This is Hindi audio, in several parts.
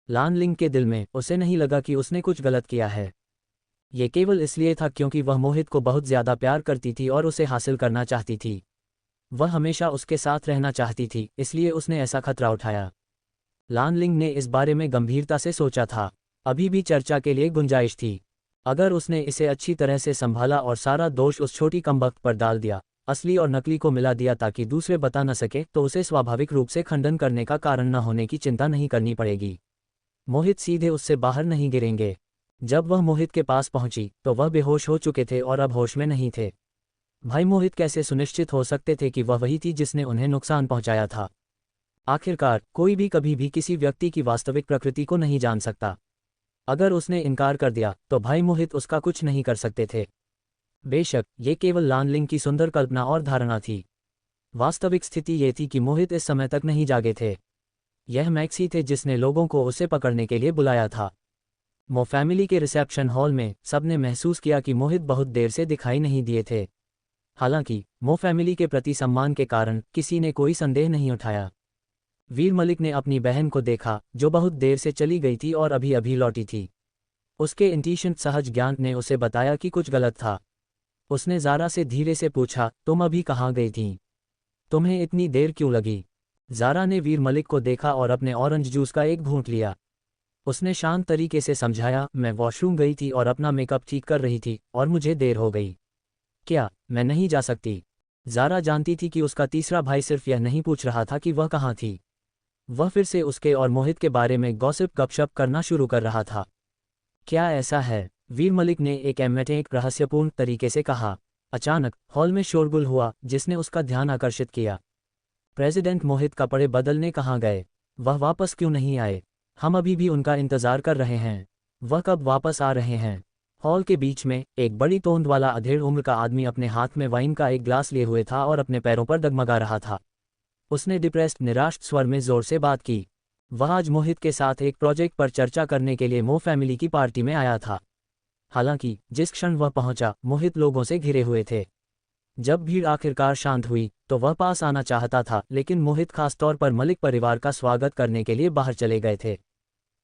लान लिंग के दिल में उसे नहीं लगा कि उसने कुछ गलत किया है। ये केवल इसलिए था क्योंकि वह मोहित को बहुत ज़्यादा प्यार करती थी और उसे हासिल करना चाहती थी। वह हमेशा उसके साथ रहना चाहती थी, इसलिए उसने ऐसा खतरा उठाया। लान लिंग ने इस बारे में गंभीरता से सोचा था। अभी भी चर्चा के लिए गुंजाइश थी। अगर उसने इसे अच्छी तरह से संभाला और सारा दोष उस छोटी कमबख्त पर डाल दिया, असली और नकली को मिला दिया ताकि दूसरे बता न सके, तो उसे स्वाभाविक रूप से खंडन करने का कारण न होने की चिंता नहीं करनी पड़ेगी। मोहित सीधे उससे बाहर नहीं गिरेंगे। जब वह मोहित के पास पहुंची तो वह बेहोश हो चुके थे और अब होश में नहीं थे। भाई मोहित कैसे सुनिश्चित हो सकते थे कि वह वही थी जिसने उन्हें नुकसान पहुंचाया था? आखिरकार कोई भी कभी भी किसी व्यक्ति की वास्तविक प्रकृति को नहीं जान सकता। अगर उसने इनकार कर दिया तो भाई मोहित उसका कुछ नहीं कर सकते थे। बेशक ये केवल लान लिंग की सुंदर कल्पना और धारणा थी। वास्तविक स्थिति ये थी कि मोहित इस समय तक नहीं जागे थे। यह मैक्सी थे जिसने लोगों को उसे पकड़ने के लिए बुलाया था। मो फैमिली के रिसेप्शन हॉल में सबने महसूस किया कि मोहित बहुत देर से दिखाई नहीं दिए थे। हालांकि मो फैमिली के प्रति सम्मान के कारण किसी ने कोई संदेह नहीं उठाया। वीर मलिक ने अपनी बहन को देखा जो बहुत देर से चली गई थी और अभी अभी लौटी थी। उसके इंट्यूशन सहज ज्ञान ने उसे बताया कि कुछ गलत था। उसने ज़ारा से धीरे से पूछा, तुम अभी कहाँ गई थीं? तुम्हें इतनी देर क्यों लगी? ज़ारा ने वीर मलिक को देखा और अपने ऑरेंज जूस का एक घूंट लिया। उसने शांत तरीके से समझाया, मैं वॉशरूम गई थी और अपना मेकअप ठीक कर रही थी और मुझे देर हो गई। क्या मैं नहीं जा सकती? ज़ारा जानती थी कि उसका तीसरा भाई सिर्फ यह नहीं पूछ रहा था कि वह कहाँ थी। वह फिर से उसके और मोहित के बारे में गॉसिप गपशप करना शुरू कर रहा था। क्या ऐसा है? वीर मलिक ने एक एमेटेक रहस्यपूर्ण तरीके से कहा। अचानक हॉल में शोरगुल हुआ जिसने उसका ध्यान आकर्षित किया। प्रेसिडेंट मोहित कपड़े बदलने कहाँ गए? वह वापस क्यों नहीं आए? हम अभी भी उनका इंतजार कर रहे हैं। वह कब वापस आ रहे हैं? हॉल के बीच में एक बड़ी तोंद वाला अधेड़ उम्र का आदमी अपने हाथ में वाइन का एक ग्लास लिए हुए था और अपने पैरों पर डगमगा रहा था। उसने डिप्रेस्ड निराश स्वर में जोर से बात की। वह आज मोहित के साथ एक प्रोजेक्ट पर चर्चा करने के लिए मो फैमिली की पार्टी में आया था। हालांकि जिस क्षण वह पहुंचा, मोहित लोगों से घिरे हुए थे। जब भीड़ आखिरकार शांत हुई तो वह पास आना चाहता था, लेकिन मोहित खासतौर पर मलिक परिवार का स्वागत करने के लिए बाहर चले गए थे।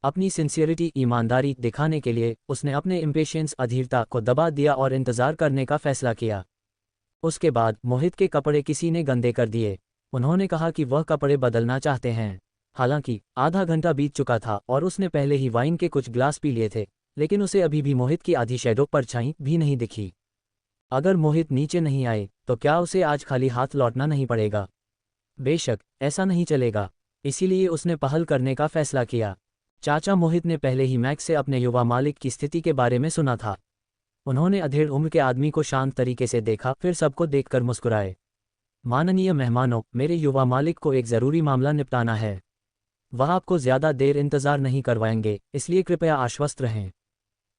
अपनी सिंसियरिटी, ईमानदारी दिखाने के लिए उसने अपने इम्पेशेंस, अधीरता को दबा दिया और इंतजार करने का फैसला किया। उसके बाद मोहित के कपड़े किसी ने गंदे कर दिए। उन्होंने कहा कि वह कपड़े बदलना चाहते हैं। हालांकि आधा घंटा बीत चुका था और उसने पहले ही वाइन के कुछ ग्लास पी लिए थे, लेकिन उसे अभी भी मोहित की आधी शैडो परछाई भी नहीं दिखी। अगर मोहित नीचे नहीं आए तो क्या उसे आज खाली हाथ लौटना नहीं पड़ेगा? बेशक ऐसा नहीं चलेगा। इसीलिए उसने पहल करने का फैसला किया। चाचा मोहित ने पहले ही मैक्स से अपने युवा मालिक की स्थिति के बारे में सुना था। उन्होंने अधेड़ उम्र के आदमी को शांत तरीके से देखा, फिर सबको देखकर मुस्कुराए। माननीय मेहमानों, मेरे युवा मालिक को एक ज़रूरी मामला निपटाना है। वह आपको ज़्यादा देर इंतज़ार नहीं करवाएंगे, इसलिए कृपया आश्वस्त रहें।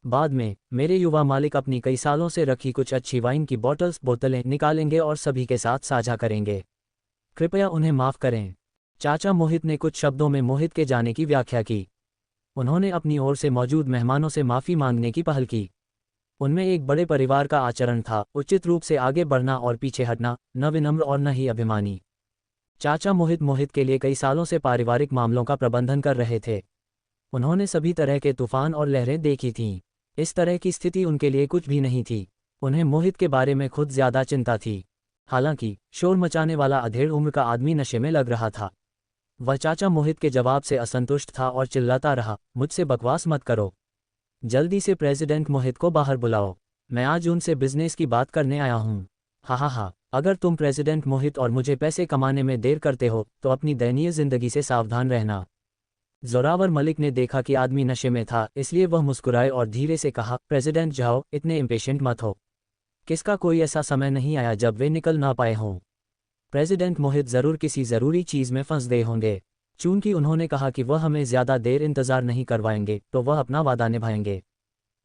बाद में मेरे युवा मालिक अपनी कई सालों से रखी कुछ अच्छी वाइन की बोतलें निकालेंगे और सभी के साथ साझा करेंगे। कृपया उन्हें माफ़ करें। चाचा मोहित ने कुछ शब्दों में मोहित के जाने की व्याख्या की। उन्होंने अपनी ओर से मौजूद मेहमानों से माफ़ी मांगने की पहल की। उनमें एक बड़े परिवार का आचरण था, उचित रूप से आगे बढ़ना और पीछे हटना, न विनम्र और न ही अभिमानी। चाचा मोहित के लिए कई सालों से पारिवारिक मामलों का प्रबंधन कर रहे थे। उन्होंने सभी तरह के तूफान और लहरें देखी थीं। इस तरह की स्थिति उनके लिए कुछ भी नहीं थी। उन्हें मोहित के बारे में खुद ज़्यादा चिंता थी। हालांकि शोर मचाने वाला अधेड़ उम्र का आदमी नशे में लग रहा था। वह चाचा मोहित के जवाब से असंतुष्ट था और चिल्लाता रहा, मुझसे बकवास मत करो। जल्दी से प्रेसिडेंट मोहित को बाहर बुलाओ। मैं आज उनसे बिजनेस की बात करने आया हूँ। हा, अगर तुम प्रेसिडेंट मोहित और मुझे पैसे कमाने में देर करते हो तो अपनी दयनीय जिंदगी से सावधान रहना। जोरावर मलिक ने देखा कि आदमी नशे में था, इसलिए वह मुस्कुराए और धीरे से कहा, प्रेसिडेंट जाओ, इतने इम्पेशेंट मत हो। किसका कोई ऐसा समय नहीं आया जब वे निकल ना पाए हों। प्रेसिडेंट मोहित ज़रूर किसी ज़रूरी चीज़ में फंस गए होंगे। चूंकि उन्होंने कहा कि वह हमें ज़्यादा देर इंतज़ार नहीं करवाएंगे तो वह अपना वादा निभाएंगे।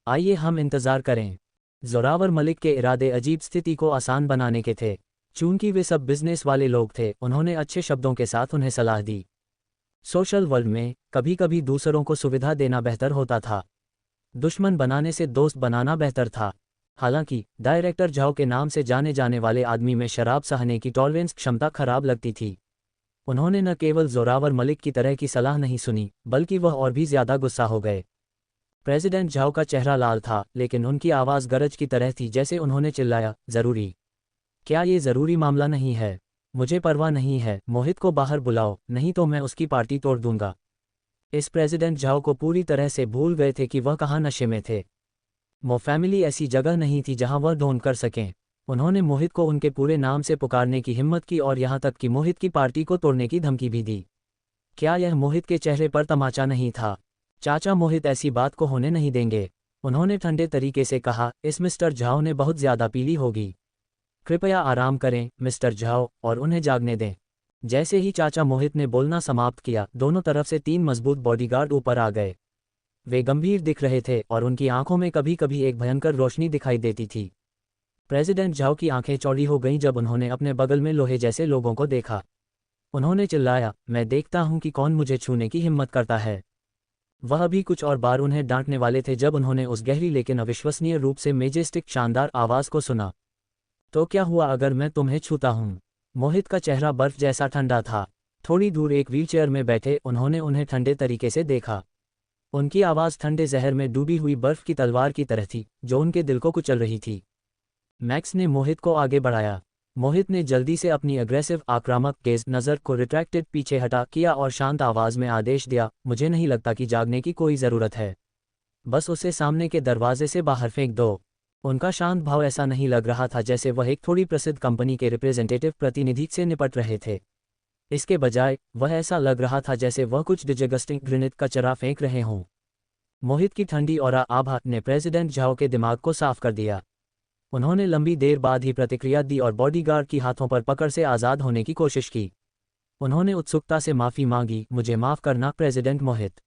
आइए हम इंतज़ार करें। जोरावर मलिक के इरादे अजीब स्थिति को आसान बनाने के थे। चूंकि वे सब बिजनेस वाले लोग थे, उन्होंने अच्छे शब्दों के साथ उन्हें सलाह दी। सोशल वर्ल्ड में कभी कभी दूसरों को सुविधा देना बेहतर होता था। दुश्मन बनाने से दोस्त बनाना बेहतर था। हालांकि डायरेक्टर झाओ के नाम से जाने जाने वाले आदमी में शराब सहने की टॉलरेंस क्षमता खराब लगती थी। उन्होंने न केवल जोरावर मलिक की तरह की सलाह नहीं सुनी, बल्कि वह और भी ज्यादा गुस्सा हो गए। प्रेसिडेंट झाओ का चेहरा लाल था, लेकिन उनकी आवाज़ गरज की तरह थी, जैसे उन्होंने चिल्लाया, ज़रूरी? क्या ये ज़रूरी मामला नहीं है? मुझे परवाह नहीं है, मोहित को बाहर बुलाओ, नहीं तो मैं उसकी पार्टी तोड़ दूंगा। इस प्रेसिडेंट झाओ को पूरी तरह से भूल गए थे कि वह कहाँ नशे में थे। मो फैमिली ऐसी जगह नहीं थी जहां वह ढूंढ कर सकें। उन्होंने मोहित को उनके पूरे नाम से पुकारने की हिम्मत की और यहां तक कि मोहित की पार्टी को तोड़ने की धमकी भी दी। क्या यह मोहित के चेहरे पर तमाचा नहीं था? चाचा, मोहित ऐसी बात को होने नहीं देंगे, उन्होंने ठंडे तरीके से कहा। इस मिस्टर झाओ ने बहुत ज्यादा पीली होगी। कृपया आराम करें मिस्टर झाओ, और उन्हें जागने दें। जैसे ही चाचा मोहित ने बोलना समाप्त किया, दोनों तरफ से 3 मजबूत बॉडीगार्ड ऊपर आ गए। वे गंभीर दिख रहे थे और उनकी आंखों में कभी कभी एक भयंकर रोशनी दिखाई देती थी। प्रेसिडेंट झाओ की आंखें चौड़ी हो गईं जब उन्होंने अपने बगल में लोहे जैसे लोगों को देखा। उन्होंने चिल्लाया, मैं देखता हूं कि कौन मुझे छूने की हिम्मत करता है। वह अभी कुछ और बार उन्हें डांटने वाले थे जब उन्होंने उस गहरी लेकिन अविश्वसनीय रूप से मेजेस्टिक शानदार आवाज़ को सुना। तो क्या हुआ अगर मैं तुम्हें छूता हूं? मोहित का चेहरा बर्फ जैसा ठंडा था। थोड़ी दूर एक व्हीलचेयर में बैठे उन्होंने उन्हें ठंडे तरीके से देखा। उनकी आवाज़ ठंडे जहर में डूबी हुई बर्फ की तलवार की तरह थी, जो उनके दिल को कुचल रही थी। मैक्स ने मोहित को आगे बढ़ाया। मोहित ने जल्दी से अपनी अग्रेसिव आक्रामक गेज नज़र को रिट्रैक्टेड पीछे हटा किया और शांत आवाज़ में आदेश दिया, मुझे नहीं लगता कि जागने की कोई ज़रूरत है। बस उसे सामने के दरवाजे से बाहर फेंक दो। उनका शांत भाव ऐसा नहीं लग रहा था जैसे वह एक थोड़ी प्रसिद्ध कंपनी के रिप्रेजेंटेटिव प्रतिनिधि से निपट रहे थे। इसके बजाय वह ऐसा लग रहा था जैसे वह कुछ डिजगस्टिंग घृणित कचरा फेंक रहे हों। मोहित की ठंडी और आभा ने प्रेसिडेंट झाओ के दिमाग को साफ कर दिया। उन्होंने लंबी देर बाद ही प्रतिक्रिया दी और बॉडीगार्ड की हाथों पर पकड़ से आज़ाद होने की कोशिश की। उन्होंने उत्सुकता से माफ़ी मांगी, मुझे माफ़ करना प्रेसिडेंट मोहित।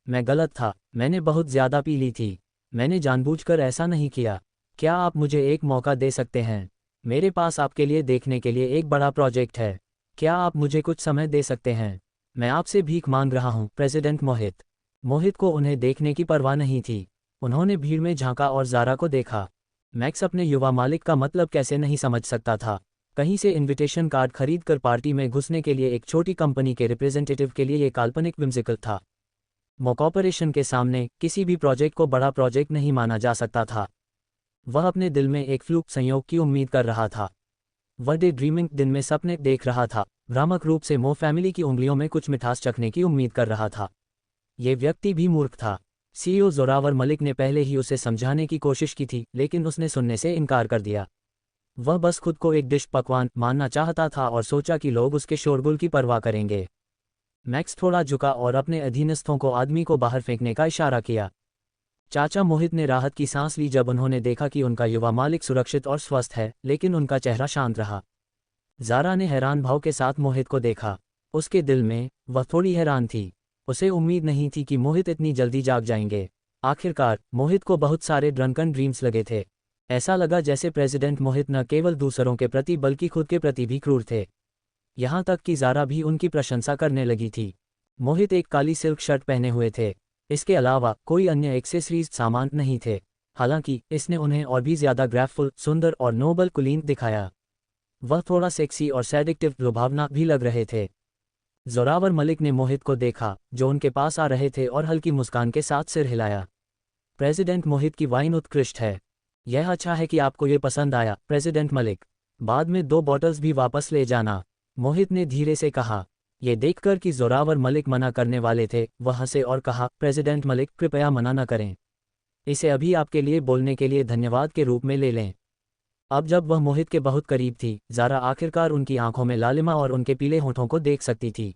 मैं गलत था, मैंने बहुत ज़्यादा पी ली थी। मैंने जानबूझकर ऐसा नहीं किया। क्या आप मुझे एक मौका दे सकते हैं? मेरे पास आपके लिए देखने के लिए एक बड़ा प्रोजेक्ट है। क्या आप मुझे कुछ समय दे सकते हैं? मैं आपसे भीख मांग रहा हूं प्रेसिडेंट मोहित। मोहित को उन्हें देखने की परवाह नहीं थी। उन्होंने भीड़ में झांका और ज़ारा को देखा। मैक्स अपने युवा मालिक का मतलब कैसे नहीं समझ सकता था। कहीं से इनविटेशन कार्ड खरीदकर पार्टी में घुसने के लिए एक छोटी कंपनी के रिप्रेजेंटेटिव के लिए ये काल्पनिक विम्सिकल था। मो कॉर्पोरेशन के सामने किसी भी प्रोजेक्ट को बड़ा प्रोजेक्ट नहीं माना जा सकता था। वह अपने दिल में एक फ्लूक संयोग की उम्मीद कर रहा था। वह डे ड्रीमिंग दिन में सपने देख रहा था, भ्रामक रूप से मो फैमिली की उंगलियों में कुछ मिठास चखने की उम्मीद कर रहा था। ये व्यक्ति भी मूर्ख था। सीईओ जोरावर मलिक ने पहले ही उसे समझाने की कोशिश की थी, लेकिन उसने सुनने से इनकार कर दिया। वह बस खुद को एक डिश पकवान मानना चाहता था और सोचा कि लोग उसके शोरगुल की परवाह करेंगे। मैक्स थोड़ा झुका और अपने अधीनस्थों को आदमी को बाहर फेंकने का इशारा किया। चाचा मोहित ने राहत की सांस ली जब उन्होंने देखा कि उनका युवा मालिक सुरक्षित और स्वस्थ है, लेकिन उनका चेहरा शांत रहा। ज़ारा ने हैरान भाव के साथ मोहित को देखा। उसके दिल में वह थोड़ी हैरान थी। उसे उम्मीद नहीं थी कि मोहित इतनी जल्दी जाग जाएंगे। आखिरकार मोहित को बहुत सारे ड्रंकन ड्रीम्स लगे थे। ऐसा लगा जैसे प्रेसिडेंट मोहित न केवल दूसरों के प्रति बल्कि खुद के प्रति भी क्रूर थे। यहाँ तक कि ज़ारा भी उनकी प्रशंसा करने लगी थी। मोहित एक काली सिल्क शर्ट पहने हुए थे। इसके अलावा कोई अन्य एक्सेसरीज सामान नहीं थे। हालांकि इसने उन्हें और भी ज़्यादा ग्रैफफुल, सुंदर और नोबल कुलीन दिखाया। वह थोड़ा सेक्सी और सैडिक्टिव लुभावना भी लग रहे थे। जोरावर मलिक ने मोहित को देखा, जो उनके पास आ रहे थे, और हल्की मुस्कान के साथ सिर हिलाया। प्रेसिडेंट मोहित की वाइन उत्कृष्ट है। यह अच्छा है कि आपको ये पसंद आया प्रेसिडेंट मलिक। बाद में 2 बॉटल्स भी वापस ले जाना, मोहित ने धीरे से कहा। ये देखकर कि जोरावर मलिक मना करने वाले थे, वह हंसे और कहा, प्रेसिडेंट मलिक कृपया मना न करें। इसे अभी आपके लिए बोलने के लिए धन्यवाद के रूप में ले लें। अब जब वह मोहित के बहुत करीब थी, ज़ारा आखिरकार उनकी आंखों में लालिमा और उनके पीले होठों को देख सकती थी।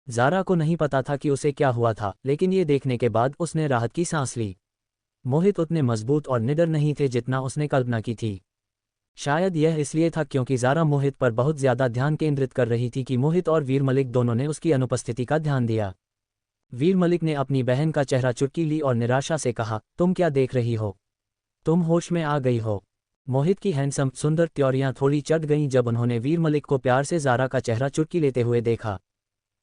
ज़ारा को नहीं पता था कि उसे क्या हुआ था, लेकिन ये देखने के बाद उसने राहत की सांस ली। मोहित उतने मजबूत और निडर नहीं थे जितना उसने कल्पना की थी। शायद यह इसलिए था क्योंकि ज़ारा मोहित पर बहुत ज़्यादा ध्यान केंद्रित कर रही थी कि मोहित और वीर मलिक दोनों ने उसकी अनुपस्थिति का ध्यान दिया। वीर मलिक ने अपनी बहन का चेहरा चुटकी ली और निराशा से कहा, तुम क्या देख रही हो? तुम होश में आ गई हो? मोहित की हैंडसम सुंदर त्योरियां थोड़ी चढ़ गईं जब उन्होंने वीर मलिक को प्यार से ज़ारा का चेहरा चुटकी लेते हुए देखा।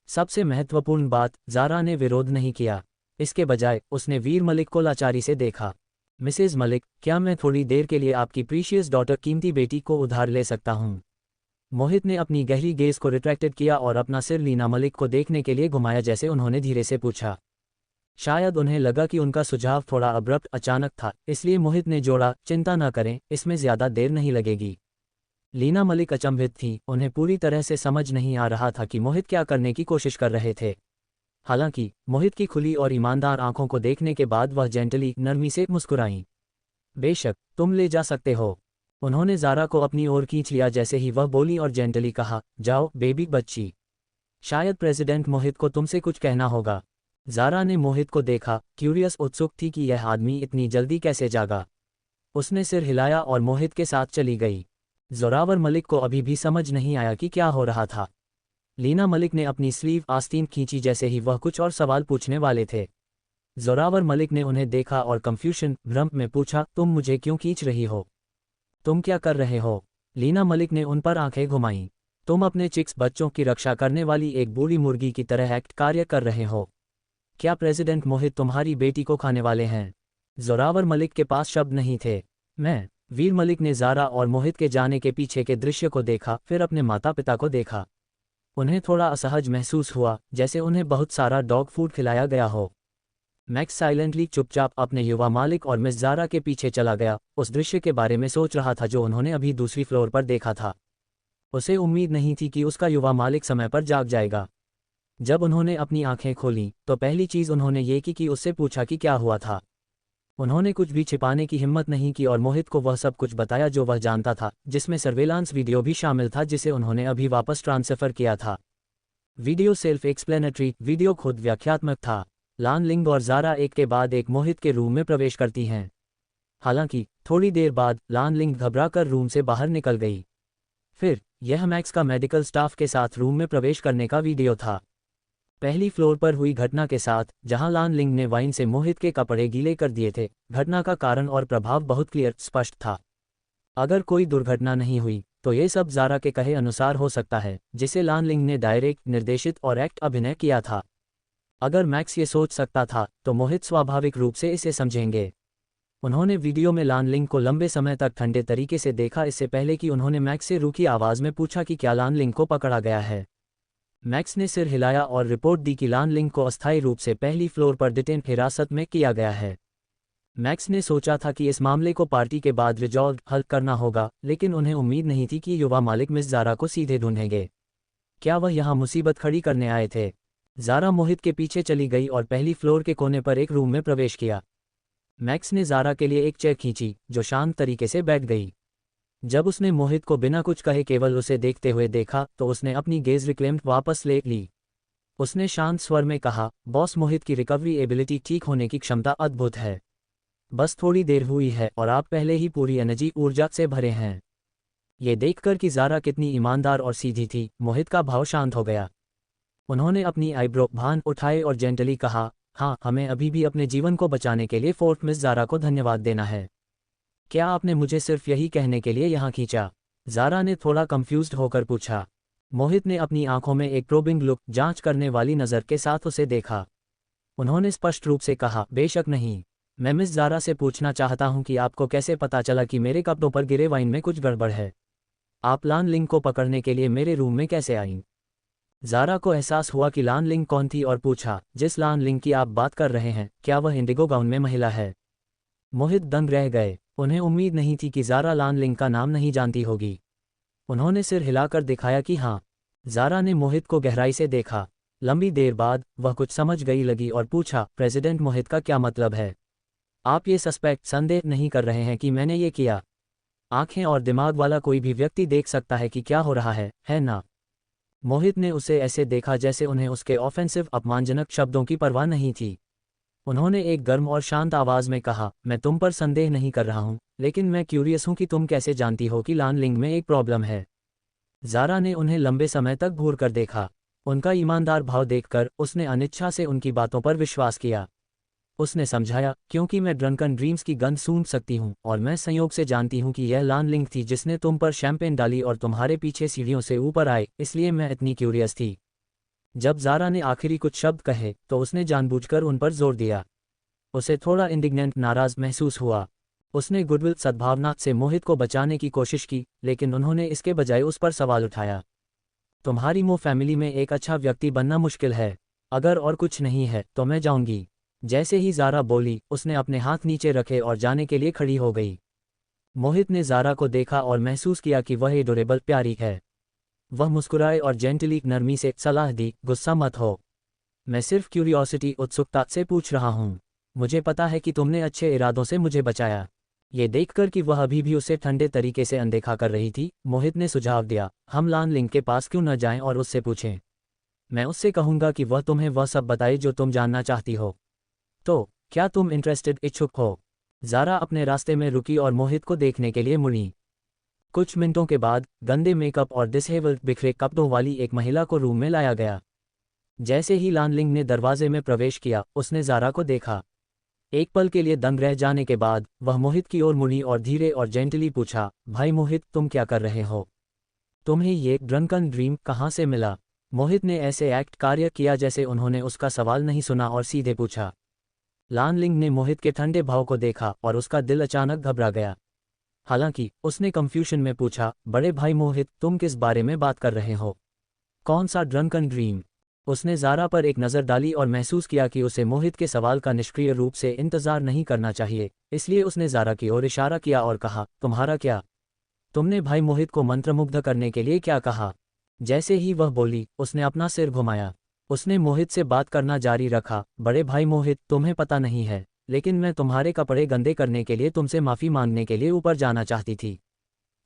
सबसे महत्वपूर्ण बात, ज़ारा ने विरोध नहीं किया। इसके बजाय उसने वीर मलिक को लाचारी से देखा। मिसेज मलिक, क्या मैं थोड़ी देर के लिए आपकी प्रीशियस डॉटर कीमती बेटी को उधार ले सकता हूँ? मोहित ने अपनी गहरी गेज को रिट्रैक्टेड किया और अपना सिर लीना मलिक को देखने के लिए घुमाया जैसे उन्होंने धीरे से पूछा। शायद उन्हें लगा कि उनका सुझाव थोड़ा अब्रप्ट अचानक था, इसलिए मोहित ने जोड़ा, चिंता न करें, इसमें ज़्यादा देर नहीं लगेगी। लीना मलिक अचंभित थी, उन्हें पूरी तरह से समझ नहीं आ रहा था कि मोहित क्या करने की कोशिश कर रहे थे। हालांकि मोहित की खुली और ईमानदार आंखों को देखने के बाद वह जेंटली नरमी से मुस्कुराईं। बेशक, तुम ले जा सकते हो। उन्होंने ज़ारा को अपनी ओर खींच लिया जैसे ही वह बोली और जेंटली कहा, जाओ बेबी बच्ची। शायद प्रेसिडेंट मोहित को तुमसे कुछ कहना होगा। ज़ारा ने मोहित को देखा, क्यूरियस उत्सुक थी कि यह आदमी इतनी जल्दी कैसे जागा। उसने सिर हिलाया और मोहित के साथ चली गई। जोरावर मलिक को अभी भी समझ नहीं आया कि क्या हो रहा था। लीना मलिक ने अपनी स्लीव आस्तीन खींची जैसे ही वह कुछ और सवाल पूछने वाले थे। जोरावर मलिक ने उन्हें देखा और कंफ्यूशन भ्रम में पूछा, तुम मुझे क्यों खींच रही हो? तुम क्या कर रहे हो? लीना मलिक ने उन पर आंखें घुमाईं। तुम अपने चिक्स बच्चों की रक्षा करने वाली एक बूढ़ी मुर्गी की तरह एक्ट कार्य कर रहे हो। क्या प्रेसिडेंट मोहित तुम्हारी बेटी को खाने वाले हैं? जोरावर मलिक के पास शब्द नहीं थे। वीर मलिक ने ज़ारा और मोहित के जाने के पीछे के दृश्य को देखा, फिर अपने माता पिता को देखा। उन्हें थोड़ा असहज महसूस हुआ, जैसे उन्हें बहुत सारा डॉग फूड खिलाया गया हो। मैक्स साइलेंटली चुपचाप अपने युवा मालिक और मिस ज़ारा के पीछे चला गया, उस दृश्य के बारे में सोच रहा था जो उन्होंने अभी दूसरी फ्लोर पर देखा था। उसे उम्मीद नहीं थी कि उसका युवा मालिक समय पर जाग जाएगा। जब उन्होंने अपनी आंखें खोलीं, तो पहली चीज़ उन्होंने ये की कि उससे पूछा कि क्या हुआ था। उन्होंने कुछ भी छिपाने की हिम्मत नहीं की और मोहित को वह सब कुछ बताया जो वह जानता था, जिसमें सर्वेलांस वीडियो भी शामिल था जिसे उन्होंने अभी वापस ट्रांसफर किया था। वीडियो सेल्फ एक्सप्लेनेटरी, वीडियो खुद व्याख्यात्मक था। लान लिंग और ज़ारा एक के बाद एक मोहित के रूम में प्रवेश करती हैं। हालांकि थोड़ी देर बाद लान लिंग घबराकर रूम से बाहर निकल गई। फिर यह मैक्स का मेडिकल स्टाफ के साथ रूम में प्रवेश करने का वीडियो था। पहली फ्लोर पर हुई घटना के साथ, जहां लान लिंग ने वाइन से मोहित के कपड़े गीले कर दिए थे, घटना का कारण और प्रभाव बहुत क्लियर स्पष्ट था। अगर कोई दुर्घटना नहीं हुई तो ये सब ज़ारा के कहे अनुसार हो सकता है, जिसे लान लिंग ने डायरेक्ट, निर्देशित और एक्ट अभिनय किया था। अगर मैक्स ये सोच सकता था तो मोहित स्वाभाविक रूप से इसे समझेंगे। उन्होंने वीडियो में लान लिंग को लंबे समय तक ठंडे तरीके से देखा, इससे पहले कि उन्होंने मैक्स से रूखी आवाज़ में पूछा कि क्या लान लिंग को पकड़ा गया है। मैक्स ने सिर हिलाया और रिपोर्ट दी कि लान लिंग को अस्थायी रूप से पहली फ्लोर पर डिटेन हिरासत में किया गया है। मैक्स ने सोचा था कि इस मामले को पार्टी के बाद रिजॉल्व हल करना होगा, लेकिन उन्हें उम्मीद नहीं थी कि युवा मालिक मिस ज़ारा को सीधे ढूंढेंगे। क्या वह यहाँ मुसीबत खड़ी करने आए थे? ज़ारा मोहित के पीछे चली गई और पहली फ्लोर के कोने पर एक रूम में प्रवेश किया। मैक्स ने ज़ारा के लिए एक चेयर खींची, जो शांत तरीके से बैठ गई। जब उसने मोहित को बिना कुछ कहे केवल उसे देखते हुए देखा, तो उसने अपनी गेज रिक्लेम्ड वापस ले ली। उसने शांत स्वर में कहा, बॉस, मोहित की रिकवरी एबिलिटी ठीक होने की क्षमता अद्भुत है। बस थोड़ी देर हुई है और आप पहले ही पूरी एनर्जी ऊर्जा से भरे हैं। ये देखकर कि ज़ारा कितनी ईमानदार और सीधी थी, मोहित का भाव शांत हो गया। उन्होंने अपनी आईब्रो भान उठाए और जेंटली कहा, हाँ, हमें अभी भी अपने जीवन को बचाने के लिए फोर्ट मिस ज़ारा को धन्यवाद देना है। क्या आपने मुझे सिर्फ यही कहने के लिए यहाँ खींचा? ज़ारा ने थोड़ा कंफ्यूज्ड होकर पूछा। मोहित ने अपनी आंखों में एक प्रोबिंग लुक, जांच करने वाली नज़र के साथ उसे देखा। उन्होंने स्पष्ट रूप से कहा, बेशक नहीं। मैं मिस ज़ारा से पूछना चाहता हूँ कि आपको कैसे पता चला कि मेरे कपड़ों पर गिरे वाइन में कुछ गड़बड़ है? आप लान लिंग को पकड़ने के लिए मेरे रूम में कैसे आईं? ज़ारा को एहसास हुआ कि लान लिंग कौन थी और पूछा, जिस लान लिंग की आप बात कर रहे हैं, क्या वह इंडिगो गाउन में महिला है? मोहित दंग रह गए। उन्हें उम्मीद नहीं थी कि ज़ारा लान लिंग का नाम नहीं जानती होगी। उन्होंने सिर हिलाकर दिखाया कि हाँ। ज़ारा ने मोहित को गहराई से देखा। लंबी देर बाद वह कुछ समझ गई लगी और पूछा, प्रेसिडेंट मोहित का क्या मतलब है? आप ये सस्पेक्ट, संदेह नहीं कर रहे हैं कि मैंने ये किया? आंखें और दिमाग वाला कोई भी व्यक्ति देख सकता है कि क्या हो रहा है ना? मोहित ने उसे ऐसे देखा जैसे उन्हें उसके ऑफेंसिव, अपमानजनक शब्दों की परवाह नहीं थी। उन्होंने एक गर्म और शांत आवाज़ में कहा, मैं तुम पर संदेह नहीं कर रहा हूँ, लेकिन मैं क्यूरियस हूँ कि तुम कैसे जानती हो कि लान लिंग में एक प्रॉब्लम है। ज़ारा ने उन्हें लंबे समय तक घूर कर देखा। उनका ईमानदार भाव देखकर उसने अनिच्छा से उनकी बातों पर विश्वास किया। उसने समझाया, क्योंकि मैं ड्रंकन ड्रीम्स की गंध सूंघ सकती हूँ और मैं संयोग से जानती हूँ कि यह लान लिंग थी जिसने तुम पर शैंपेन डाली और तुम्हारे पीछे सीढ़ियों से ऊपर आए, इसलिए मैं इतनी क्यूरियस थी। जब ज़ारा ने आखिरी कुछ शब्द कहे तो उसने जानबूझकर उन पर जोर दिया। उसे थोड़ा इंडिग्नेंट, नाराज़ महसूस हुआ। उसने गुडविल सद्भावना से मोहित को बचाने की कोशिश की, लेकिन उन्होंने इसके बजाय उस पर सवाल उठाया। तुम्हारी मो फैमिली में एक अच्छा व्यक्ति बनना मुश्किल है। अगर और कुछ नहीं है तो मैं जाऊंगी। जैसे ही ज़ारा बोली, उसने अपने हाथ नीचे रखे और जाने के लिए खड़ी हो गई। मोहित ने ज़ारा को देखा और महसूस किया कि वह एडोरेबल प्यारी है। वह मुस्कुराए और जेंटली नरमी से सलाह दी, गुस्सा मत हो। मैं सिर्फ क्यूरियोसिटी उत्सुकता से पूछ रहा हूँ। मुझे पता है कि तुमने अच्छे इरादों से मुझे बचाया। ये देखकर कि वह अभी भी उसे ठंडे तरीके से अनदेखा कर रही थी, मोहित ने सुझाव दिया, हम लान लिंग के पास क्यों न जाएं और उससे पूछें। मैं उससे कहूँगा कि वह तुम्हें वह सब बताए जो तुम जानना चाहती हो। तो क्या तुम इच्छुक हो? ज़ारा अपने रास्ते में रुकी और मोहित को देखने के लिए मुड़ी। कुछ मिनटों के बाद गंदे मेकअप और डिसेबल्ड बिखरे कपड़ों वाली एक महिला को रूम में लाया गया। जैसे ही लानलिंग ने दरवाजे में प्रवेश किया, उसने ज़ारा को देखा। एक पल के लिए दंग रह जाने के बाद वह मोहित की ओर मुड़ी और धीरे और जेंटली पूछा, भाई मोहित, तुम क्या कर रहे हो? तुम्हें ये ड्रंकन ड्रीम कहाँ से मिला? मोहित ने ऐसे एक्ट कार्य किया जैसे उन्होंने उसका सवाल नहीं सुना और सीधे पूछा। लानलिंग ने मोहित के ठंडे भाव को देखा और उसका दिल अचानक घबरा गया। हालांकि उसने कंफ्यूजन में पूछा, बड़े भाई मोहित, तुम किस बारे में बात कर रहे हो? कौन सा ड्रंकन ड्रीम? उसने ज़ारा पर एक नज़र डाली और महसूस किया कि उसे मोहित के सवाल का निष्क्रिय रूप से इंतज़ार नहीं करना चाहिए, इसलिए उसने ज़ारा की ओर इशारा किया और कहा, तुम्हारा क्या? तुमने भाई मोहित को मंत्रमुग्ध करने के लिए क्या कहा? जैसे ही वह बोली, उसने अपना सिर घुमाया। उसने मोहित से बात करना जारी रखा, बड़े भाई मोहित, तुम्हें पता नहीं है, लेकिन मैं तुम्हारे कपड़े गंदे करने के लिए तुमसे माफ़ी मांगने के लिए ऊपर जाना चाहती थी।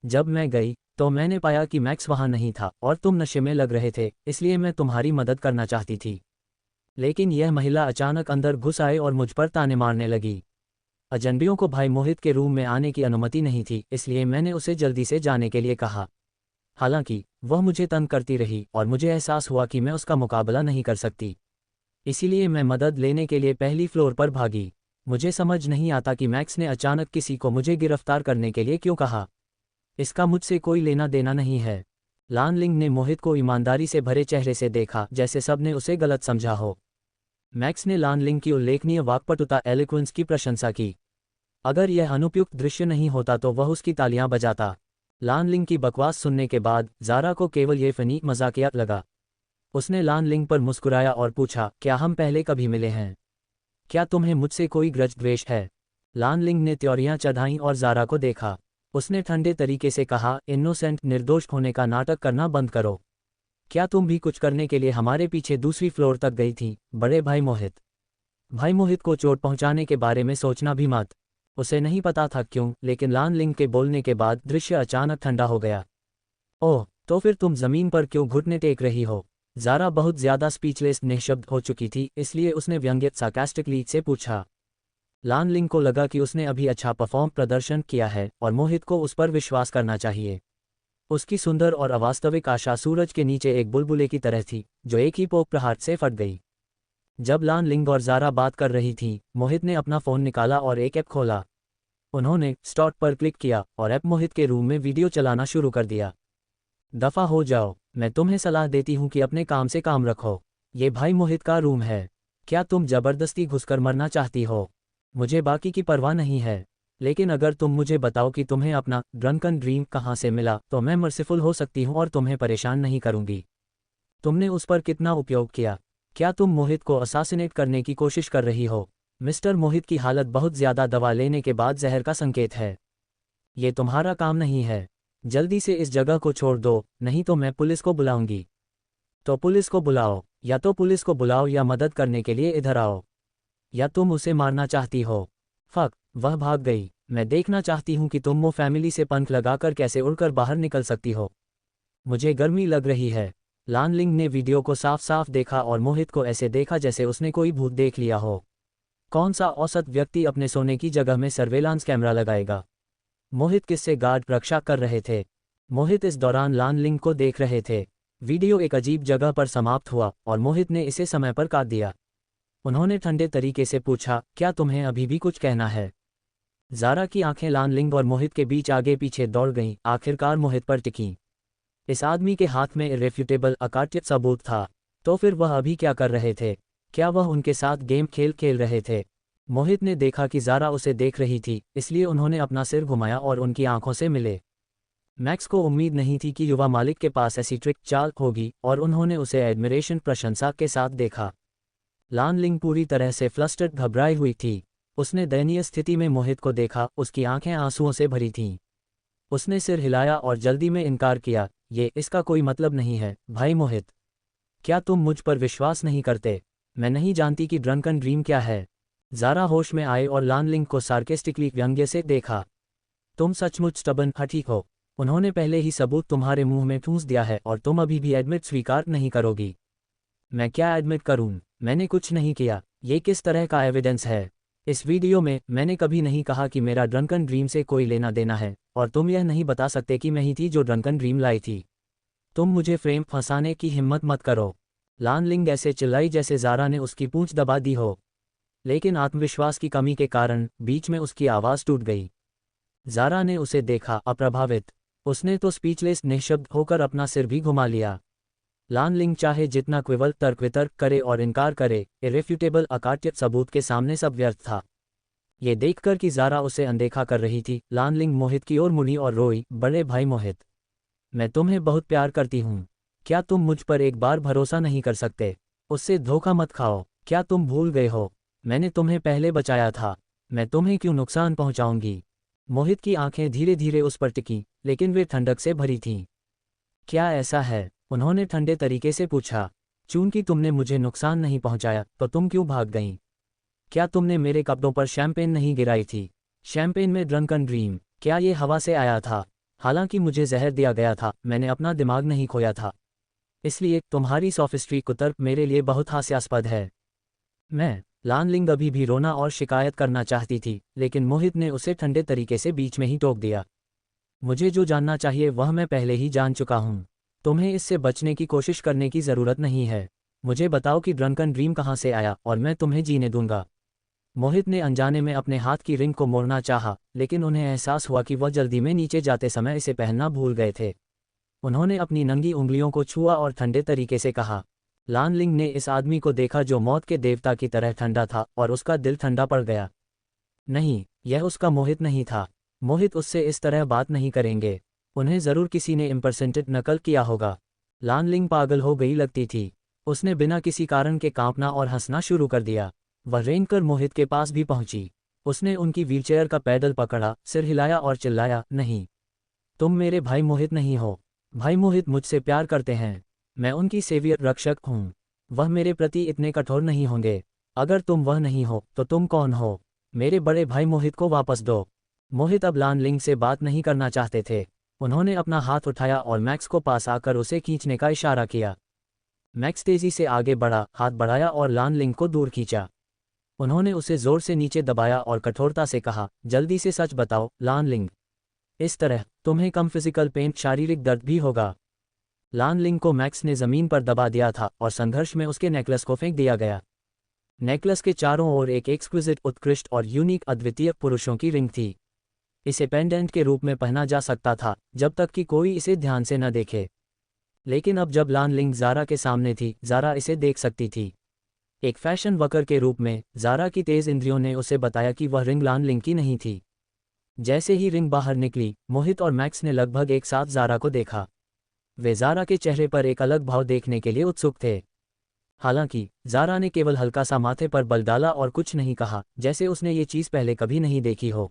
जब मैं गई तो मैंने पाया कि मैक्स वहाँ नहीं था और तुम नशे में लग रहे थे, इसलिए मैं तुम्हारी मदद करना चाहती थी। लेकिन यह महिला अचानक अंदर घुस आए और मुझ पर ताने मारने लगी। अजनबियों को भाई मोहित के रूम में आने की अनुमति नहीं थी, इसलिए मैंने उसे जल्दी से जाने के लिए कहा। हालांकि वह मुझे तंग करती रही और मुझे एहसास हुआ कि मैं उसका मुकाबला नहीं कर सकती। इसीलिए मैं मदद लेने के लिए पहली फ्लोर पर भागी। मुझे समझ नहीं आता कि मैक्स ने अचानक किसी को मुझे गिरफ्तार करने के लिए क्यों कहा। इसका मुझसे कोई लेना देना नहीं है। लानलिंग ने मोहित को ईमानदारी से भरे चेहरे से देखा, जैसे सबने उसे गलत समझा हो। मैक्स ने लानलिंग की उल्लेखनीय वाक्पटुता एलोक्वेंस की प्रशंसा की। अगर यह अनुपयुक्त दृश्य नहीं होता तो वह उसकी तालियां बजाता। लानलिंग की बकवास सुनने के बाद ज़ारा को केवल ये फनी मजाकिया लगा। उसने लानलिंग पर मुस्कुराया और पूछा, क्या हम पहले कभी मिले हैं? क्या तुम्हें मुझसे कोई ग्रज द्वेष है? लानलिंग ने त्योरियां चढ़ाईं और ज़ारा को देखा। उसने ठंडे तरीके से कहा, इनोसेंट निर्दोष होने का नाटक करना बंद करो। क्या तुम भी कुछ करने के लिए हमारे पीछे दूसरी फ्लोर तक गई थी, बड़े भाई मोहित? भाई मोहित को चोट पहुंचाने के बारे में सोचना भी मत। उसे नहीं पता था क्यों, लेकिन लानलिंग के बोलने के बाद दृश्य अचानक ठंडा हो गया। ओह, तो फिर तुम जमीन पर क्यों घुटने टेक रही हो? ज़ारा बहुत ज्यादा स्पीचलेस निःशब्द हो चुकी थी, इसलिए उसने व्यंग्य सार्कास्टिकली से पूछा। लानलिंग को लगा कि उसने अभी अच्छा प्रदर्शन किया है और मोहित को उस पर विश्वास करना चाहिए। उसकी सुंदर और अवास्तविक आशा सूरज के नीचे एक बुलबुले की तरह थी, जो एक ही पोक प्रहार से फट गई। जब लानलिंग और ज़ारा बात कर रही थी, मोहित ने अपना फ़ोन निकाला और एक ऐप खोला। उन्होंने स्टार्ट पर क्लिक किया और ऐप मोहित के रूम में वीडियो चलाना शुरू कर दिया। दफ़ा हो जाओ, मैं तुम्हें सलाह देती हूँ कि अपने काम से काम रखो। ये भाई मोहित का रूम है। क्या तुम जबरदस्ती घुसकर मरना चाहती हो? मुझे बाकी की परवाह नहीं है, लेकिन अगर तुम मुझे बताओ कि तुम्हें अपना ड्रंकन ड्रीम कहाँ से मिला तो मैं मर्सीफुल हो सकती हूँ और तुम्हें परेशान नहीं करूँगी। तुमने उस पर कितना उपयोग किया? क्या तुम मोहित को असासिनेट करने की कोशिश कर रही हो? मिस्टर मोहित की हालत बहुत ज़्यादा दवा लेने के बाद जहर का संकेत है। ये तुम्हारा काम नहीं है। जल्दी से इस जगह को छोड़ दो, नहीं तो मैं पुलिस को बुलाऊंगी। तो पुलिस को बुलाओ, या तो पुलिस को बुलाओ या मदद करने के लिए इधर आओ। या तुम उसे मारना चाहती हो? फक, वह भाग गई। मैं देखना चाहती हूँ कि तुम मो फैमिली से पंख लगाकर कैसे उड़कर बाहर निकल सकती हो। मुझे गर्मी लग रही है। लानलिंग ने वीडियो को साफ साफ देखा और मोहित को ऐसे देखा जैसे उसने कोई भूत देख लिया हो। कौन सा औसत व्यक्ति अपने सोने की जगह में सर्वेलांस कैमरा लगाएगा? मोहित किससे गार्ड रक्षा कर रहे थे? मोहित इस दौरान लानलिंग को देख रहे थे। वीडियो एक अजीब जगह पर समाप्त हुआ और मोहित ने इसे समय पर काट दिया। उन्होंने ठंडे तरीके से पूछा, क्या तुम्हें अभी भी कुछ कहना है? ज़ारा की आंखें लानलिंग और मोहित के बीच आगे पीछे दौड़ गईं, आखिरकार मोहित पर टिकीं। इस आदमी के हाथ में इरेफ्यूटेबल अकाट्य सबूत था। तो फिर वह अभी क्या कर रहे थे? क्या वह उनके साथ गेम खेल रहे थे? मोहित ने देखा कि ज़ारा उसे देख रही थी, इसलिए उन्होंने अपना सिर घुमाया और उनकी आंखों से मिले। मैक्स को उम्मीद नहीं थी कि युवा मालिक के पास ऐसी ट्रिक चाल होगी, और उन्होंने उसे एडमिरेशन प्रशंसा के साथ देखा। लान लिंग पूरी तरह से फ्लस्टर्ड घबराई हुई थी। उसने दयनीय स्थिति में मोहित को देखा, उसकी आंखें आंसुओं से भरी थीं। उसने सिर हिलाया और जल्दी में इनकार किया, इसका कोई मतलब नहीं है, भाई मोहित। क्या तुम मुझ पर विश्वास नहीं करते? मैं नहीं जानती कि ड्रंकन ड्रीम क्या है। ज़ारा होश में आए और लान लिंग को सार्केस्टिकली व्यंग्य से देखा। तुम सचमुच स्टबर्न ठीक हो। उन्होंने पहले ही सबूत तुम्हारे मुंह में ठूंस दिया है और तुम अभी भी एडमिट स्वीकार नहीं करोगी। मैं क्या एडमिट करूं? मैंने कुछ नहीं किया। ये किस तरह का एविडेंस है? इस वीडियो में मैंने कभी नहीं कहा कि मेरा ड्रंकन ड्रीम से कोई लेना देना है, और तुम यह नहीं बता सकते कि मैं ही थी जो ड्रंकन ड्रीम लाई थी। तुम मुझे फ्रेम फंसाने की हिम्मत मत करो। लान लिंग ऐसे चिल्लाई जैसे ज़ारा ने उसकी पूंछ दबा दी हो। लेकिन आत्मविश्वास की कमी के कारण बीच में उसकी आवाज़ टूट गई। ज़ारा ने उसे देखा, अप्रभावित। उसने तो स्पीचलेस निःशब्द होकर अपना सिर भी घुमा लिया। लान लिंग चाहे जितना क्विवल तर्क वितर्क करे और इनकार करे, इरेफ्यूटेबल अकाट्य सबूत के सामने सब व्यर्थ था। ये देखकर कि ज़ारा उसे अनदेखा कर रही थी, लान लिंग मोहित की ओर मुड़ी और रोई, बड़े भाई मोहित, मैं तुम्हें बहुत प्यार करती हूँ। क्या तुम मुझ पर एक बार भरोसा नहीं कर सकते? उससे धोखा मत खाओ। क्या तुम भूल गए हो? मैंने तुम्हें पहले बचाया था। मैं तुम्हें क्यों नुकसान पहुँचाऊंगी? मोहित की आंखें धीरे धीरे उस पर टिकीं, लेकिन वे ठंडक से भरी थीं। क्या ऐसा है? उन्होंने ठंडे तरीके से पूछा। चूंकि तुमने मुझे नुकसान नहीं पहुंचाया, तो तुम क्यों भाग गईं? क्या तुमने मेरे कपड़ों पर शैंपेन नहीं गिराई थी? शैंपेन में ड्रंकन ड्रीम, क्या ये हवा से आया था? हालांकि मुझे जहर दिया गया था, मैंने अपना दिमाग नहीं खोया था। इसलिए तुम्हारी सॉफिस्ट्री कुतर्क मेरे लिए बहुत हास्यास्पद है। लान लिंग अभी भी रोना और शिकायत करना चाहती थी, लेकिन मोहित ने उसे ठंडे तरीके से बीच में ही टोक दिया। मुझे जो जानना चाहिए वह मैं पहले ही जान चुका हूँ। तुम्हें इससे बचने की कोशिश करने की ज़रूरत नहीं है। मुझे बताओ कि ड्रंकन ड्रीम कहाँ से आया, और मैं तुम्हें जीने दूंगा। मोहित ने अनजाने में अपने हाथ की रिंग को मोड़ना चाहा, लेकिन उन्हें एहसास हुआ कि वह जल्दी में नीचे जाते समय इसे पहनना भूल गए थे। उन्होंने अपनी नंगी उंगलियों को छुआ और ठंडे तरीके से कहा। लान लिंग ने इस आदमी को देखा जो मौत के देवता की तरह ठंडा था, और उसका दिल ठंडा पड़ गया। नहीं, यह उसका मोहित नहीं था। मोहित उससे इस तरह बात नहीं करेंगे। उन्हें ज़रूर किसी ने इम्पर्सेंटेड नकल किया होगा। लान लिंग पागल हो गई लगती थी। उसने बिना किसी कारण के कांपना और हंसना शुरू कर दिया। वह रेंगकर मोहित के पास भी पहुंची। उसने उनकी व्हीलचेयर का पैडल पकड़ा, सिर हिलाया और चिल्लाया, नहीं, तुम मेरे भाई मोहित नहीं हो। भाई मोहित मुझसे प्यार करते हैं। मैं उनकी सेवियर रक्षक हूँ। वह मेरे प्रति इतने कठोर नहीं होंगे। अगर तुम वह नहीं हो तो तुम कौन हो? मेरे बड़े भाई मोहित को वापस दो। मोहित अब लान लिंग से बात नहीं करना चाहते थे। उन्होंने अपना हाथ उठाया और मैक्स को पास आकर उसे खींचने का इशारा किया। मैक्स तेजी से आगे बढ़ा, हाथ बढ़ाया और लान लिंग को दूर खींचा। उन्होंने उसे जोर से नीचे दबाया और कठोरता से कहा, जल्दी से सच बताओ लान लिंग। इस तरह तुम्हें कम फिजिकल पेन, शारीरिक दर्द भी होगा। लान लिंग को मैक्स ने जमीन पर दबा दिया था और संघर्ष में उसके नेकलेस को फेंक दिया गया। नेकलेस के चारों ओर एक एक्सक्विजिट, उत्कृष्ट और यूनिक अद्वितीय पुरुषों की रिंग थी। इसे पेंडेंट के रूप में पहना जा सकता था, जब तक कि कोई इसे ध्यान से न देखे। लेकिन अब जब लान लिंग ज़ारा के सामने थी, ज़ारा इसे देख सकती थी। एक फैशन वर्कर के रूप में ज़ारा की तेज इंद्रियों ने उसे बताया कि वह रिंग लान लिंग की नहीं थी। जैसे ही रिंग बाहर निकली, मोहित और मैक्स ने लगभग एक साथ ज़ारा को देखा। वे ज़ारा के चेहरे पर एक अलग भाव देखने के लिए उत्सुक थे। हालांकि ज़ारा ने केवल हल्का सा माथे पर बल डाला और कुछ नहीं कहा, जैसे उसने ये चीज़ पहले कभी नहीं देखी हो।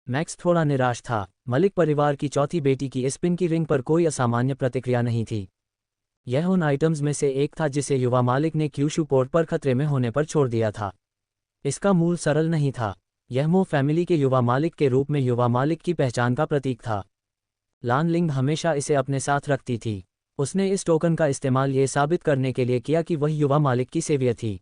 मैक्स थोड़ा निराश था। मलिक परिवार की चौथी बेटी की इस पिन की रिंग पर कोई असामान्य प्रतिक्रिया नहीं थी। यह उन आइटम्स में से एक था जिसे युवा मालिक ने क्यूशू पोर्ट पर खतरे में होने पर छोड़ दिया था। इसका मूल सरल नहीं था। यह मो फैमिली के युवा मालिक के रूप में युवा मालिक की पहचान का प्रतीक था। लान लिंग हमेशा इसे अपने साथ रखती थी। उसने इस टोकन का इस्तेमाल ये साबित करने के लिए किया कि वह युवा मालिक की सेवियर थी।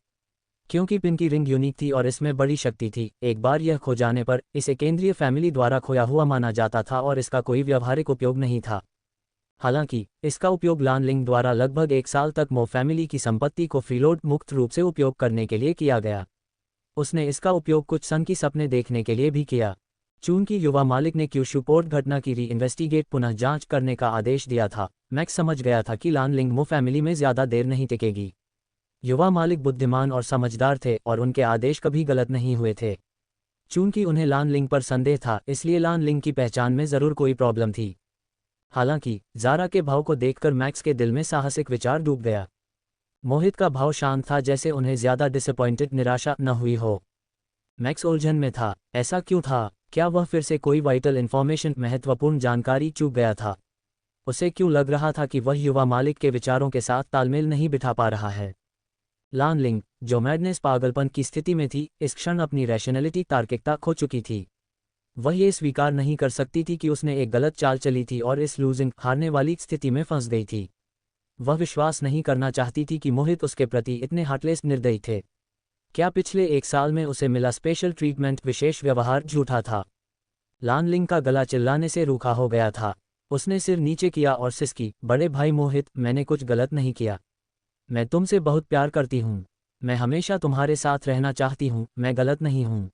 क्योंकि पिन की रिंग यूनिक थी और इसमें बड़ी शक्ति थी, एक बार यह खो जाने पर इसे केंद्रीय फैमिली द्वारा खोया हुआ माना जाता था और इसका कोई व्यावहारिक उपयोग नहीं था। हालांकि इसका उपयोग लान लिंग द्वारा लगभग 1 साल तक मो फैमिली की संपत्ति को फ्रीलोड मुक्त रूप से उपयोग करने के लिए किया गया। उसने इसका उपयोग कुछ सन की सपने देखने के लिए भी किया। चूंकि युवा मालिक ने क्यूशू पोर्ट घटना की री-इन्वेस्टिगेट पुनः जांच करने का आदेश दिया था, मैक्स समझ गया था कि लान लिंग मो फैमिली में ज़्यादा देर नहीं टिकेगी। युवा मालिक बुद्धिमान और समझदार थे और उनके आदेश कभी गलत नहीं हुए थे। चूंकि उन्हें लान लिंग पर संदेह था, इसलिए लान लिंग की पहचान में ज़रूर कोई प्रॉब्लम थी। हालांकि ज़ारा के भाव को देखकर मैक्स के दिल में साहसिक विचार डूब गया। मोहित का भाव शांत था, जैसे उन्हें ज़्यादा डिसअपॉइंटेड निराशा न हुई हो। मैक्स उलझन में था। ऐसा क्यों था? क्या वह फिर से कोई वाइटल इन्फॉर्मेशन, महत्वपूर्ण जानकारी चूक गया था? उसे क्यों लग रहा था कि वह युवा मालिक के विचारों के साथ तालमेल नहीं बिठा पा रहा है? लान लिंग, जो मैडनेस पागलपन की स्थिति में थी, इस क्षण अपनी रैशनैलिटी, तार्किकता खो चुकी थी। वह ये स्वीकार नहीं कर सकती थी कि उसने एक गलत चाल चली थी और इस लूजिंग, हारने वाली स्थिति में फंस गई थी। वह विश्वास नहीं करना चाहती थी कि मोहित उसके प्रति इतने हार्टलेस निर्दयी थे। क्या पिछले 1 साल में उसे मिला स्पेशल ट्रीटमेंट, विशेष व्यवहार झूठा था? लान लिंग का गला चिल्लाने से रूखा हो गया था। उसने सिर नीचे किया और सिसकी, बड़े भाई मोहित, मैंने कुछ गलत नहीं किया। मैं तुमसे बहुत प्यार करती हूँ। मैं हमेशा तुम्हारे साथ रहना चाहती हूँ। मैं गलत नहीं हूँ।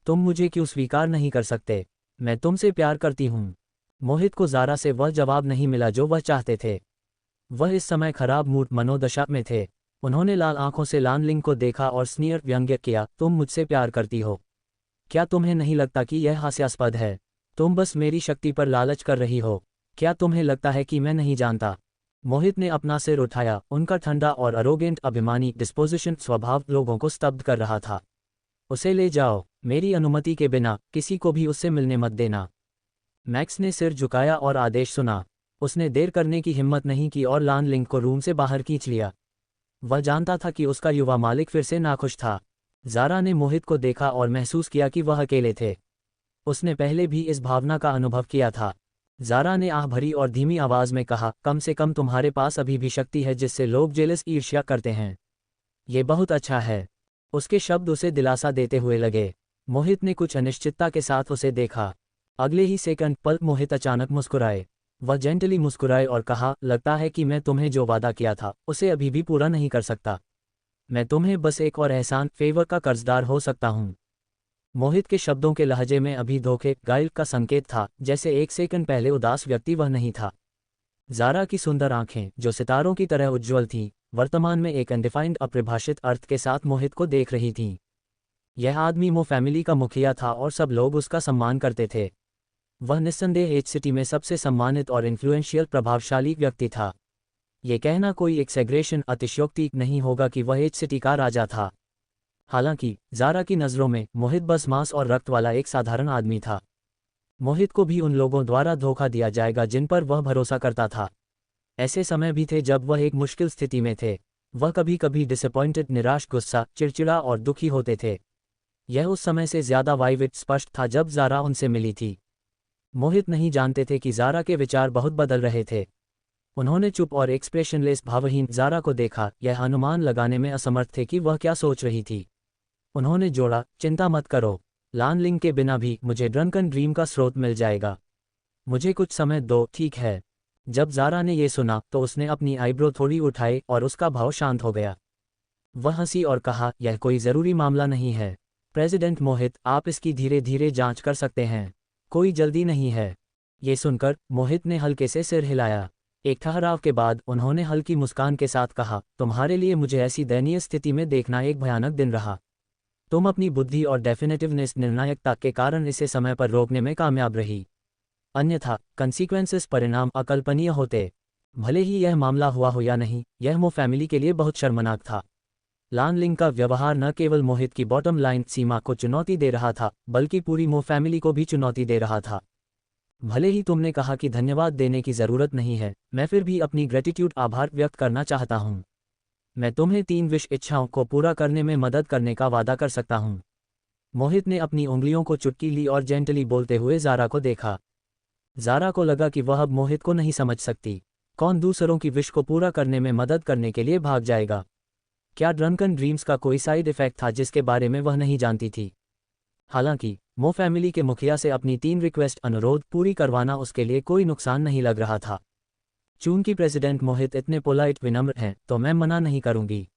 तुम मुझे क्यों स्वीकार नहीं कर सकते? मैं तुमसे प्यार करती हूँ। मोहित को ज़ारा से वह जवाब नहीं मिला जो वह चाहते थे। वह इस समय खराब मूड, मनोदशा में थे। उन्होंने लाल आंखों से लान लिंग को देखा और स्नीयर व्यंग्य किया, तुम मुझसे प्यार करती हो? क्या तुम्हें नहीं लगता कि यह हास्यास्पद है? तुम बस मेरी शक्ति पर लालच कर रही हो। क्या तुम्हें लगता है कि मैं नहीं जानता? मोहित ने अपना सिर उठाया। उनका ठंडा और अरोगेंट, अभिमानी डिस्पोजिशन स्वभाव लोगों को स्तब्ध कर रहा था। उसे ले जाओ। मेरी अनुमति के बिना किसी को भी उससे मिलने मत देना। मैक्स ने सिर झुकाया और आदेश सुना। उसने देर करने की हिम्मत नहीं की और लान लिंग को रूम से बाहर खींच लिया। वह जानता था कि उसका युवा मालिक फिर से नाखुश था। ज़ारा ने मोहित को देखा और महसूस किया कि वह अकेले थे। उसने पहले भी इस भावना का अनुभव किया था। ज़ारा ने आह भरी और धीमी आवाज़ में कहा, कम से कम तुम्हारे पास अभी भी शक्ति है जिससे लोग जेलस, ईर्ष्या करते हैं। ये बहुत अच्छा है। उसके शब्द उसे दिलासा देते हुए लगे। मोहित ने कुछ अनिश्चितता के साथ उसे देखा। अगले ही सेकंड पल मोहित अचानक मुस्कुराए। वह जेंटली मुस्कुराए और कहा, लगता है कि मैं तुम्हें जो वादा किया था उसे अभी भी पूरा नहीं कर सकता। मैं तुम्हें बस एक और एहसान, फेवर का कर्जदार हो सकता हूँ। मोहित के शब्दों के लहजे में अभी धोखे, गाइल का संकेत था, जैसे 1 सेकंड पहले उदास व्यक्ति वह नहीं था। ज़ारा की सुंदर आंखें, जो सितारों की तरह उज्ज्वल थीं, वर्तमान में एक अनडिफाइंड, अपरिभाषित अर्थ के साथ मोहित को देख रही थीं। यह आदमी मो फैमिली का मुखिया था और सब लोग उसका सम्मान करते थे। वह निस्संदेह एच सिटी में सबसे सम्मानित और इन्फ्लुएंशियल, प्रभावशाली व्यक्ति था। ये कहना कोई एक्सेग्रेशन, अतिशयोक्ति नहीं होगा कि वह एच सिटी का राजा था। हालांकि ज़ारा की नज़रों में मोहित बस मांस और रक्त वाला एक साधारण आदमी था। मोहित को भी उन लोगों द्वारा धोखा दिया जाएगा जिन पर वह भरोसा करता था। ऐसे समय भी थे जब वह एक मुश्किल स्थिति में थे। वह कभी कभी डिसअपॉइंटेड, निराश, गुस्सा, चिड़चिड़ा और दुखी होते थे। यह उस समय से ज़्यादा वाइविड स्पष्ट था जब ज़ारा उनसे मिली थी। मोहित नहीं जानते थे कि ज़ारा के विचार बहुत बदल रहे थे। उन्होंने चुप और एक्सप्रेशनलेस, भावहीन ज़ारा को देखा, यह अनुमान लगाने में असमर्थ थे कि वह क्या सोच रही थी। उन्होंने जोड़ा, चिंता मत करो। लान लिंग के बिना भी मुझे ड्रंकन ड्रीम का स्रोत मिल जाएगा। मुझे कुछ समय दो, ठीक है? जब ज़ारा ने यह सुना तो उसने अपनी आईब्रो थोड़ी उठाई और उसका भाव शांत हो गया। वह हंसी और कहा, यह कोई ज़रूरी मामला नहीं है प्रेसिडेंट मोहित, आप इसकी धीरे धीरे जांच कर सकते हैं। कोई जल्दी नहीं है। ये सुनकर मोहित ने हल्के से सिर हिलाया। एक ठहराव के बाद उन्होंने हल्की मुस्कान के साथ कहा, तुम्हारे लिए मुझे ऐसी दयनीय स्थिति में देखना एक भयानक दिन रहा। तुम अपनी बुद्धि और डेफिनेटिवनेस, निर्णायकता के कारण इसे समय पर रोकने में कामयाब रही। अन्यथा कंसीक्वेंसेस, परिणाम अकल्पनीय होते। भले ही यह मामला हुआ हो या नहीं, यह मो फैमिली के लिए बहुत शर्मनाक था। लान लिंग का व्यवहार न केवल मोहित की बॉटम लाइन सीमा को चुनौती दे रहा था, बल्कि पूरी मो फैमिली को भी चुनौती दे रहा था। भले ही तुमने कहा कि धन्यवाद देने की ज़रूरत नहीं है, मैं फिर भी अपनी ग्रेटिट्यूड, आभार व्यक्त करना चाहता हूँ। मैं तुम्हें 3 विश इच्छाओं को पूरा करने में मदद करने का वादा कर सकता हूँ। मोहित ने अपनी उंगलियों को चुटकी ली और जेंटली बोलते हुए ज़ारा को देखा। ज़ारा को लगा कि वह अब मोहित को नहीं समझ सकती। कौन दूसरों की विश को पूरा करने में मदद करने के लिए भाग जाएगा? क्या ड्रंकन ड्रीम्स का कोई साइड इफेक्ट था जिसके बारे में वह नहीं जानती थी? हालांकि मो फैमिली के मुखिया से अपनी 3 रिक्वेस्ट, अनुरोध पूरी करवाना उसके लिए कोई नुकसान नहीं लग रहा था। चूंकि प्रेसिडेंट मोहित इतने पोलाइट, विनम्र हैं, तो मैं मना नहीं करूंगी।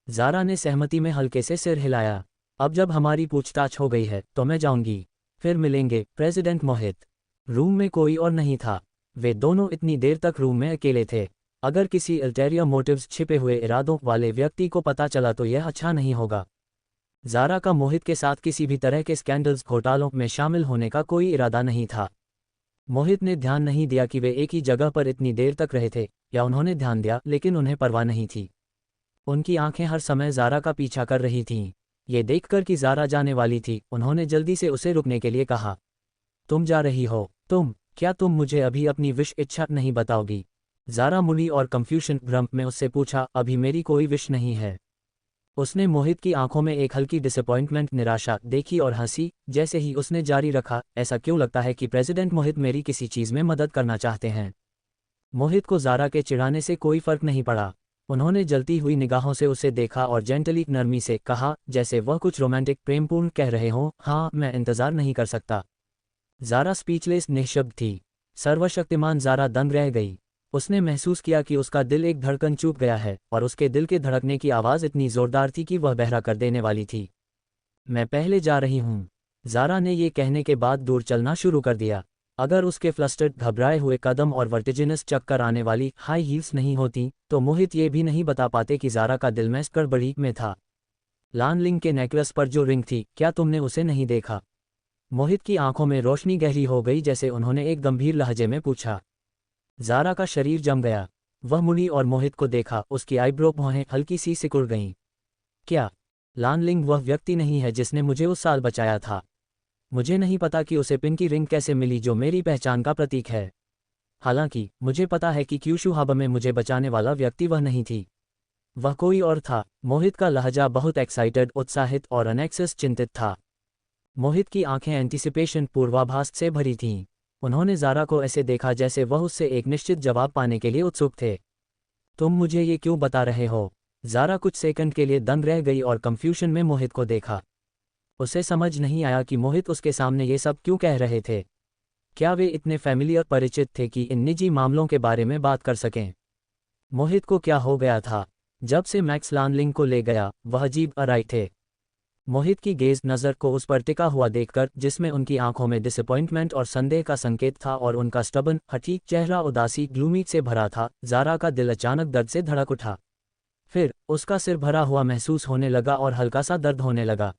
ज़ारा ने सहमति में हल्के से सिर हिलाया। अब जब हमारी पूछताछ हो गई है तो मैं जाऊंगी। फिर मिलेंगे प्रेसिडेंट मोहित। रूम में कोई और नहीं था। वे दोनों इतनी देर तक रूम में अकेले थे। अगर किसी अल्टेरियर मोटिव्स छिपे हुए इरादों वाले व्यक्ति को पता चला तो यह अच्छा नहीं होगा। ज़ारा का मोहित के साथ किसी भी तरह के स्कैंडल्स घोटालों में शामिल होने का कोई इरादा नहीं था। मोहित ने ध्यान नहीं दिया कि वे एक ही जगह पर इतनी देर तक रहे थे, या उन्होंने ध्यान दिया लेकिन उन्हें परवाह नहीं थी। उनकी आंखें हर समय ज़ारा का पीछा कर रही थीं। ये देखकर कि ज़ारा जाने वाली थी, उन्होंने जल्दी से उसे रुकने के लिए कहा, तुम जा रही हो? क्या तुम मुझे अभी अपनी विश इच्छा नहीं बताओगी? ज़ारा मुड़ी और कंफ्यूशन भ्रम में उससे पूछा, अभी मेरी कोई विश नहीं है। उसने मोहित की आंखों में एक हल्की डिसअपॉइंटमेंट निराशा देखी और हंसी। जैसे ही उसने जारी रखा, ऐसा क्यों लगता है कि प्रेसिडेंट मोहित मेरी किसी चीज़ में मदद करना चाहते हैं? मोहित को ज़ारा के चिढ़ाने से कोई फर्क नहीं पड़ा। उन्होंने जलती हुई निगाहों से उसे देखा और जेंटली नरमी से कहा, जैसे वह कुछ रोमांटिक प्रेमपूर्ण कह रहे हों, हाँ, मैं इंतज़ार नहीं कर सकता। ज़ारा स्पीचलेस निःशब्द थी। सर्वशक्तिमान ज़ारा दंग रह गई। उसने महसूस किया कि उसका दिल एक धड़कन चूक गया है और उसके दिल के धड़कने की आवाज़ इतनी ज़ोरदार थी कि वह बहरा कर देने वाली थी। मैं पहले जा रही हूँ। ज़ारा ने ये कहने के बाद दूर चलना शुरू कर दिया। अगर उसके फ्लस्टर्ड घबराए हुए कदम और वर्टिजिनस चक्कर आने वाली हाई हील्स नहीं होती तो मोहित ये भी नहीं बता पाते कि ज़ारा का दिल में गड़बड़ी में था। लानलिंग के नेकलेस पर जो रिंग थी, क्या तुमने उसे नहीं देखा? मोहित की आंखों में रोशनी गहरी हो गई जैसे उन्होंने एक गंभीर लहजे में पूछा। ज़ारा का शरीर जम गया। वह मुड़ी और मोहित को देखा। उसकी आईब्रो भौहें हल्की सी सिकुड़ गईं। क्या लानलिंग वह व्यक्ति नहीं है जिसने मुझे उस साल बचाया था? मुझे नहीं पता कि उसे पिन की रिंग कैसे मिली जो मेरी पहचान का प्रतीक है। हालांकि मुझे पता है कि क्यूशू हब में मुझे बचाने वाला व्यक्ति वह नहीं थी, वह कोई और था। मोहित का लहजा बहुत एक्साइटेड, उत्साहित और अनेक्सस चिंतित था। मोहित की आंखें एंटिसिपेशन पूर्वाभास से भरी थीं। उन्होंने ज़ारा को ऐसे देखा जैसे वह उससे एक निश्चित जवाब पाने के लिए उत्सुक थे। तुम मुझे ये क्यों बता रहे हो? ज़ारा कुछ सेकंड के लिए दंग रह गई और कंफ्यूजन में मोहित को देखा। उसे समझ नहीं आया कि मोहित उसके सामने ये सब क्यों कह रहे थे। क्या वे इतने फैमिलियर परिचित थे कि इन निजी मामलों के बारे में बात कर सकें? मोहित को क्या हो गया था? जब से मैक्स लानलिंग को ले गया, वह अजीब अराई थे। मोहित की गेज नज़र को उस पर टिका हुआ देखकर, जिसमें उनकी आंखों में डिसअपॉइंटमेंट और संदेह का संकेत था और उनका स्टबन हठी चेहरा उदासी ग्लूमी से भरा था, ज़ारा का दिल अचानक दर्द से धड़क उठा। फिर उसका सिर भरा हुआ महसूस होने लगा और हल्का सा दर्द होने लगा।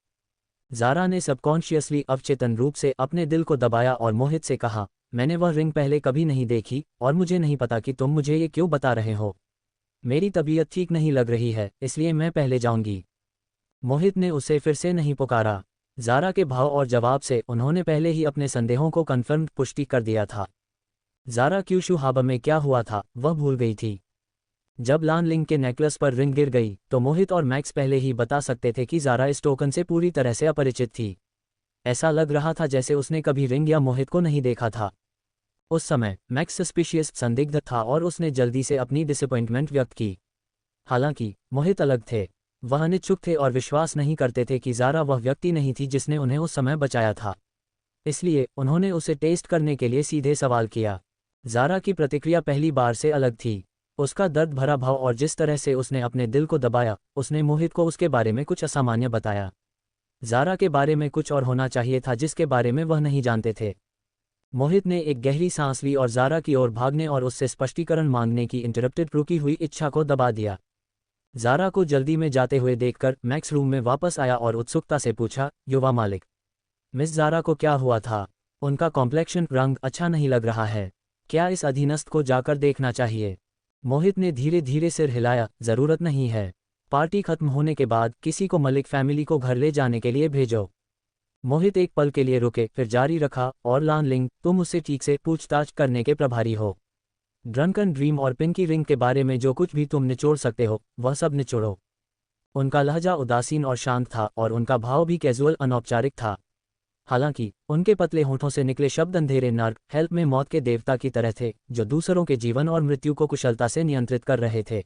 ज़ारा ने सबकॉन्शियसली अवचेतन रूप से अपने दिल को दबाया और मोहित से कहा, मैंने वह रिंग पहले कभी नहीं देखी और मुझे नहीं पता कि तुम मुझे ये क्यों बता रहे हो। मेरी तबीयत ठीक नहीं लग रही है, इसलिए मैं पहले जाऊंगी। मोहित ने उसे फिर से नहीं पुकारा। ज़ारा के भाव और जवाब से उन्होंने पहले ही अपने संदेहों को कन्फर्म पुष्टि कर दिया था। ज़ारा क्यूशू हाबा में क्या हुआ था वह भूल गई थी। जब लानलिंग के नेकलेस पर रिंग गिर गई तो मोहित और मैक्स पहले ही बता सकते थे कि ज़ारा इस टोकन से पूरी तरह से अपरिचित थी। ऐसा लग रहा था जैसे उसने कभी रिंग या मोहित को नहीं देखा था। उस समय मैक्स सस्पिशियस संदिग्ध था और उसने जल्दी से अपनी डिसअपॉइंटमेंट व्यक्त की। हालांकि मोहित अलग थे। वह अनिच्छुक थे और विश्वास नहीं करते थे कि ज़ारा वह व्यक्ति नहीं थी जिसने उन्हें उस समय बचाया था। इसलिए उन्होंने उसे टेस्ट करने के लिए सीधे सवाल किया। ज़ारा की प्रतिक्रिया पहली बार से अलग थी। उसका दर्द भरा भाव और जिस तरह से उसने अपने दिल को दबाया, उसने मोहित को उसके बारे में कुछ असामान्य बताया। ज़ारा के बारे में कुछ और होना चाहिए था जिसके बारे में वह नहीं जानते थे। मोहित ने एक गहरी सांस ली और ज़ारा की ओर भागने और उससे स्पष्टीकरण मांगने की इंटरप्टेड रुकी हुई इच्छा को दबा दिया। ज़ारा को जल्दी में जाते हुए देखकर मैक्स रूम में वापस आया और उत्सुकता से पूछा, युवा मालिक, मिस ज़ारा को क्या हुआ था? उनका कॉम्प्लेक्शन रंग अच्छा नहीं लग रहा है। क्या इस अधीनस्थ को जाकर देखना चाहिए? मोहित ने धीरे धीरे सिर हिलाया, ज़रूरत नहीं है। पार्टी खत्म होने के बाद किसी को मलिक फैमिली को घर ले जाने के लिए भेजो। मोहित एक पल के लिए रुके, फिर जारी रखा, और लानलिंग, तुम उससे ठीक से पूछताछ करने के प्रभारी हो। ड्रंकन ड्रीम और पिंकी रिंग के बारे में जो कुछ भी तुम निचोड़ सकते हो वह सब निचोड़ो। उनका लहजा उदासीन और शांत था और उनका भाव भी कैजुअल अनौपचारिक था। हालांकि उनके पतले होठों से निकले शब्द अंधेरे नर्क हेल्प में मौत के देवता की तरह थे, जो दूसरों के जीवन और मृत्यु को कुशलता से नियंत्रित कर रहे थे।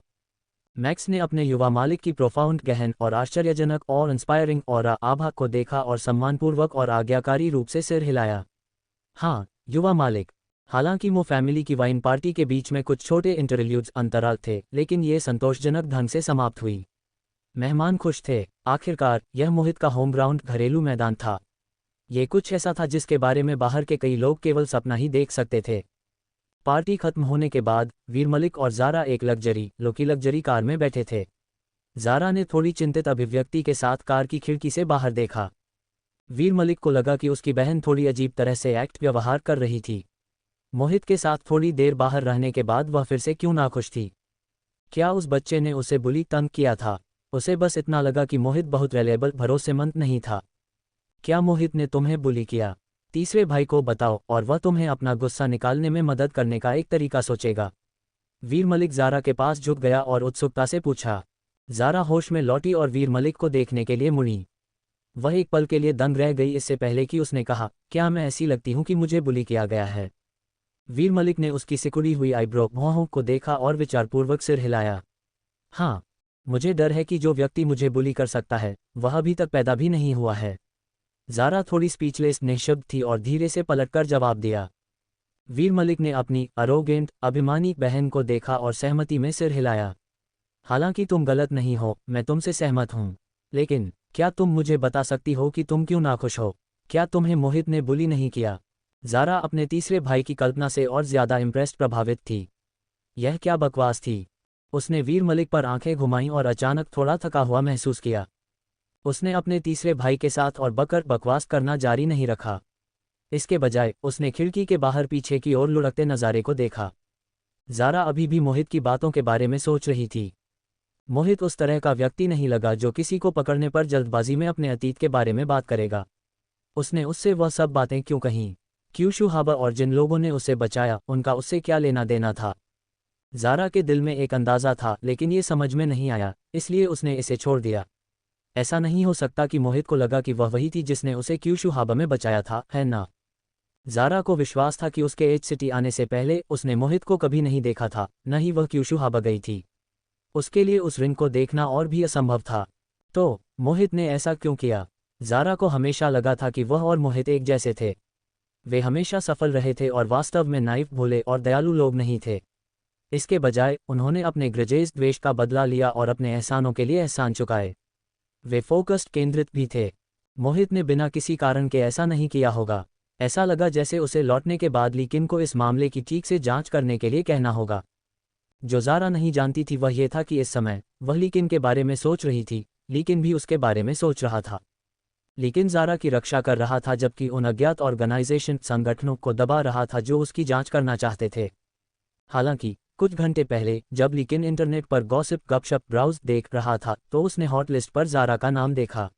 मैक्स ने अपने युवा मालिक की प्रोफाउंड, गहन और आश्चर्यजनक और इंस्पायरिंग ऑरा आभा को देखा और सम्मानपूर्वक और आज्ञाकारी रूप से सिर हिलाया। हाँ, युवा मालिक। हालांकि मो फैमिली की वाइन पार्टी के बीच में कुछ छोटे इंटरल्यूड्स अंतराल थे, लेकिन ये संतोषजनक ढंग से समाप्त हुई। मेहमान खुश थे। आखिरकार यह मोहित का होम ग्राउंड घरेलू मैदान था। ये कुछ ऐसा था जिसके बारे में बाहर के कई लोग केवल सपना ही देख सकते थे। पार्टी खत्म होने के बाद वीर मलिक और ज़ारा एक लग्जरी कार में बैठे थे। ज़ारा ने थोड़ी चिंतित अभिव्यक्ति के साथ कार की खिड़की से बाहर देखा। वीर मलिक को लगा कि उसकी बहन थोड़ी अजीब तरह से व्यवहार कर रही थी। मोहित के साथ थोड़ी देर बाहर रहने के बाद वह फिर से क्यों नाखुश थी? क्या उस बच्चे ने उसे तंग किया था? उसे बस इतना लगा कि मोहित बहुत रिलायबल भरोसेमंद नहीं था। क्या मोहित ने तुम्हें बुली किया? तीसरे भाई को बताओ और वह तुम्हें अपना गुस्सा निकालने में मदद करने का एक तरीका सोचेगा। वीर मलिक ज़ारा के पास झुक गया और उत्सुकता से पूछा। ज़ारा होश में लौटी और वीर मलिक को देखने के लिए मुड़ी। वह एक पल के लिए दंग रह गई इससे पहले कि उसने कहा, क्या मैं ऐसी लगती हूँ कि मुझे बुली किया गया है? वीर मलिक ने उसकी सिकुड़ी हुई आईब्रो भौहों को देखा और विचारपूर्वक सिर हिलाया। हाँ, मुझे डर है कि जो व्यक्ति मुझे बुली कर सकता है वह अभी तक पैदा भी नहीं हुआ है। ज़ारा थोड़ी स्पीचलेस निःशब्द थी और धीरे से पलटकर जवाब दिया। वीर मलिक ने अपनी अरोगेंट अभिमानी बहन को देखा और सहमति में सिर हिलाया। हालांकि तुम गलत नहीं हो, मैं तुमसे सहमत हूँ। लेकिन क्या तुम मुझे बता सकती हो कि तुम क्यों नाखुश हो? क्या तुम्हें मोहित ने बुली नहीं किया? ज़ारा अपने तीसरे भाई की कल्पना से और ज़्यादा इम्प्रेस्ड प्रभावित थी। यह क्या बकवास थी? उसने वीर मलिक पर आंखें घुमाईं और अचानक थोड़ा थका हुआ महसूस किया। उसने अपने तीसरे भाई के साथ और बकवास करना जारी नहीं रखा। इसके बजाय उसने खिड़की के बाहर पीछे की ओर लुढ़कते नज़ारे को देखा। ज़ारा अभी भी मोहित की बातों के बारे में सोच रही थी। मोहित उस तरह का व्यक्ति नहीं लगा जो किसी को पकड़ने पर जल्दबाजी में अपने अतीत के बारे में बात करेगा। उसने उससे वह सब बातें क्यों कहीं? क्यूशु हाबा और जिन लोगों ने उसे बचाया उनका उससे क्या लेना देना था? ज़ारा के दिल में एक अंदाज़ा था लेकिन ये समझ में नहीं आया, इसलिए उसने इसे छोड़ दिया। ऐसा नहीं हो सकता कि मोहित को लगा कि वह वही थी जिसने उसे क्यूशु हाबा में बचाया था, है ना? ज़ारा को विश्वास था कि उसके एज सिटी आने से पहले उसने मोहित को कभी नहीं देखा था, न ही वह क्यूशु हाबा गई थी। उसके लिए उस रिंग को देखना और भी असंभव था। तो मोहित ने ऐसा क्यों किया? ज़ारा को हमेशा लगा था कि वह और मोहित एक जैसे थे। वे हमेशा सफल रहे थे और वास्तव में नाइफ, भोले और दयालु लोग नहीं थे। इसके बजाय उन्होंने अपने ग्रजेश द्वेष का बदला लिया और अपने एहसानों के लिए एहसान चुकाए। वे फोकस्ड, केंद्रित भी थे। मोहित ने बिना किसी कारण के ऐसा नहीं किया होगा। ऐसा लगा जैसे उसे लौटने के बाद लीकिन को इस मामले की ठीक से जांच करने के लिए कहना होगा। जो ज़ारा नहीं जानती थी वह यह था कि इस समय वह लीकिन के बारे में सोच रही थी, लीकिन भी उसके बारे में सोच रहा था। लीकिन ज़ारा की रक्षा कर रहा था जबकि उन अज्ञात ऑर्गेनाइजेशन संगठनों को दबा रहा था जो उसकी जांच करना चाहते थे। हालांकि कुछ घंटे पहले जब लीकिन इंटरनेट पर गॉसिप गपशप ब्राउज देख रहा था तो उसने हॉट लिस्ट पर ज़ारा का नाम देखा।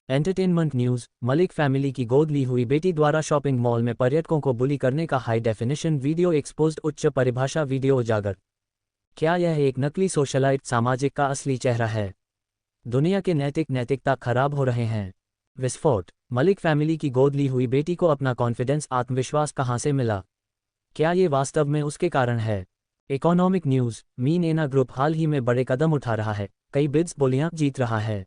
एंटरटेनमेंट न्यूज़, मलिक फैमिली की गोद ली हुई बेटी द्वारा शॉपिंग मॉल में पर्यटकों को बुली करने का हाई डेफिनेशन वीडियो एक्सपोज्ड, उच्च परिभाषा वीडियो उजागर। क्या यह एक नकली सोशलाइट सामाजिक का असली चेहरा है? दुनिया के नैतिकता खराब हो रहे हैं। विस्फोट, मलिक फैमिली की गोद ली हुई बेटी को अपना कॉन्फिडेंस, आत्मविश्वास कहाँ से मिला? क्या ये वास्तव में उसके कारण है? इकोनॉमिक न्यूज़, मीन एना ग्रुप हाल ही में बड़े कदम उठा रहा है, कई बिड्स बोलियां जीत रहा है।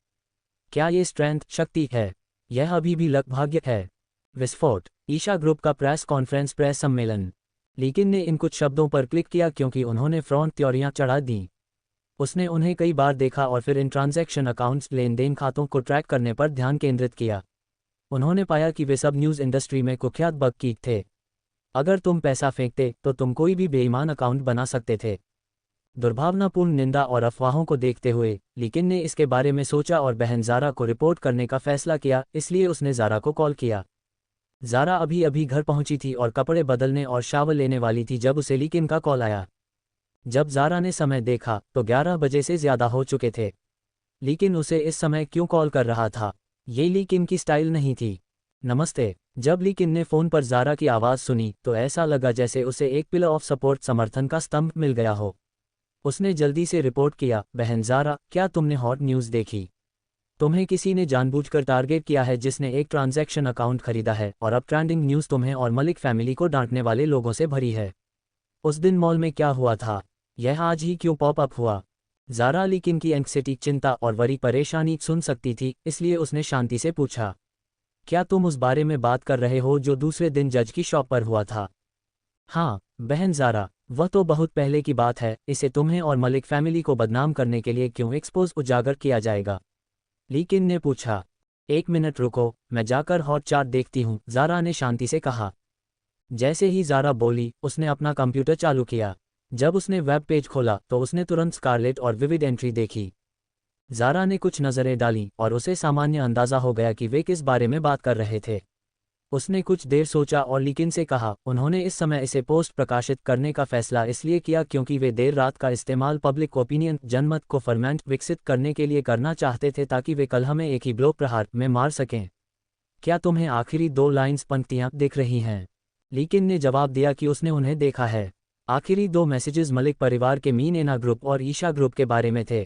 क्या ये स्ट्रेंथ, शक्ति है? यह अभी भी लक भाग्य है। विस्फोट, ईशा ग्रुप का प्रेस कॉन्फ्रेंस, प्रेस सम्मेलन। लेकिन ने इन कुछ शब्दों पर क्लिक किया क्योंकि उन्होंने फ्रॉड थ्योरियां चढ़ा दी। उसने उन्हें कई बार देखा और फिर इन ट्रांजैक्शन अकाउंट्स, लेन देन खातों को ट्रैक करने पर ध्यान केंद्रित किया। उन्होंने पाया कि वे सब न्यूज़ इंडस्ट्री में कुख्यात बग-कीक थे। अगर तुम पैसा फेंकते तो तुम कोई भी बेईमान अकाउंट बना सकते थे। दुर्भावनापूर्ण निंदा और अफवाहों को देखते हुए लीकिन ने इसके बारे में सोचा और बहन ज़ारा को रिपोर्ट करने का फैसला किया, इसलिए उसने ज़ारा को कॉल किया। ज़ारा अभी अभी घर पहुंची थी और कपड़े बदलने और शावर लेने वाली थी जब उसे लीकिन का कॉल आया। जब ज़ारा ने समय देखा तो 11 बजे से ज़्यादा हो चुके थे। लेकिन उसे इस समय क्यों कॉल कर रहा था? ये लीकिन की स्टाइल नहीं थी। नमस्ते। जब लीकिन ने फ़ोन पर ज़ारा की आवाज़ सुनी तो ऐसा लगा जैसे उसे एक पिलर ऑफ सपोर्ट, समर्थन का स्तंभ मिल गया हो। उसने जल्दी से रिपोर्ट किया, बहन ज़ारा, क्या तुमने हॉट न्यूज़ देखी? तुम्हें किसी ने जानबूझकर टारगेट किया है जिसने एक ट्रांजैक्शन अकाउंट खरीदा है और अब ट्रेंडिंग न्यूज़ तुम्हें और मलिक फैमिली को डांटने वाले लोगों से भरी है। उस दिन मॉल में क्या हुआ था? यह आज ही क्यों पॉप अप हुआ? ज़ारा लीकिन की एंग्जायटी, चिंता और वरी परेशानी सुन सकती थी, इसलिए उसने शांति से पूछा, क्या तुम उस बारे में बात कर रहे हो जो दूसरे दिन जज की शॉप पर हुआ था? हाँ बहन ज़ारा, वह तो बहुत पहले की बात है। इसे तुम्हें और मलिक फैमिली को बदनाम करने के लिए क्यों उजागर किया जाएगा? लीकिन ने पूछा। 1 मिनट रुको, मैं जाकर हॉट चार्ट देखती हूँ, ज़ारा ने शांति से कहा। जैसे ही ज़ारा बोली, उसने अपना कंप्यूटर चालू किया। जब उसने वेब पेज खोला तो उसने तुरंत स्कारलेट और विविड एंट्री देखी। ज़ारा ने कुछ नज़रें डालीं और उसे सामान्य अंदाज़ा हो गया कि वे किस बारे में बात कर रहे थे। उसने कुछ देर सोचा और लीकिन से कहा, उन्होंने इस समय इसे पोस्ट प्रकाशित करने का फैसला इसलिए किया क्योंकि वे देर रात का इस्तेमाल पब्लिक ओपिनियन जनमत को फर्मेंट विकसित करने के लिए करना चाहते थे ताकि वे कल हमें एक ही ब्लो प्रहार में मार सकें। क्या तुम्हें आखिरी 2 लाइन्स पंक्तियाँ दिख रही हैं? लीकिन ने जवाब दिया कि उसने उन्हें देखा है। आखिरी 2 मैसेजेस मलिक परिवार के मीन एना ग्रुप और ईशा ग्रुप के बारे में थे।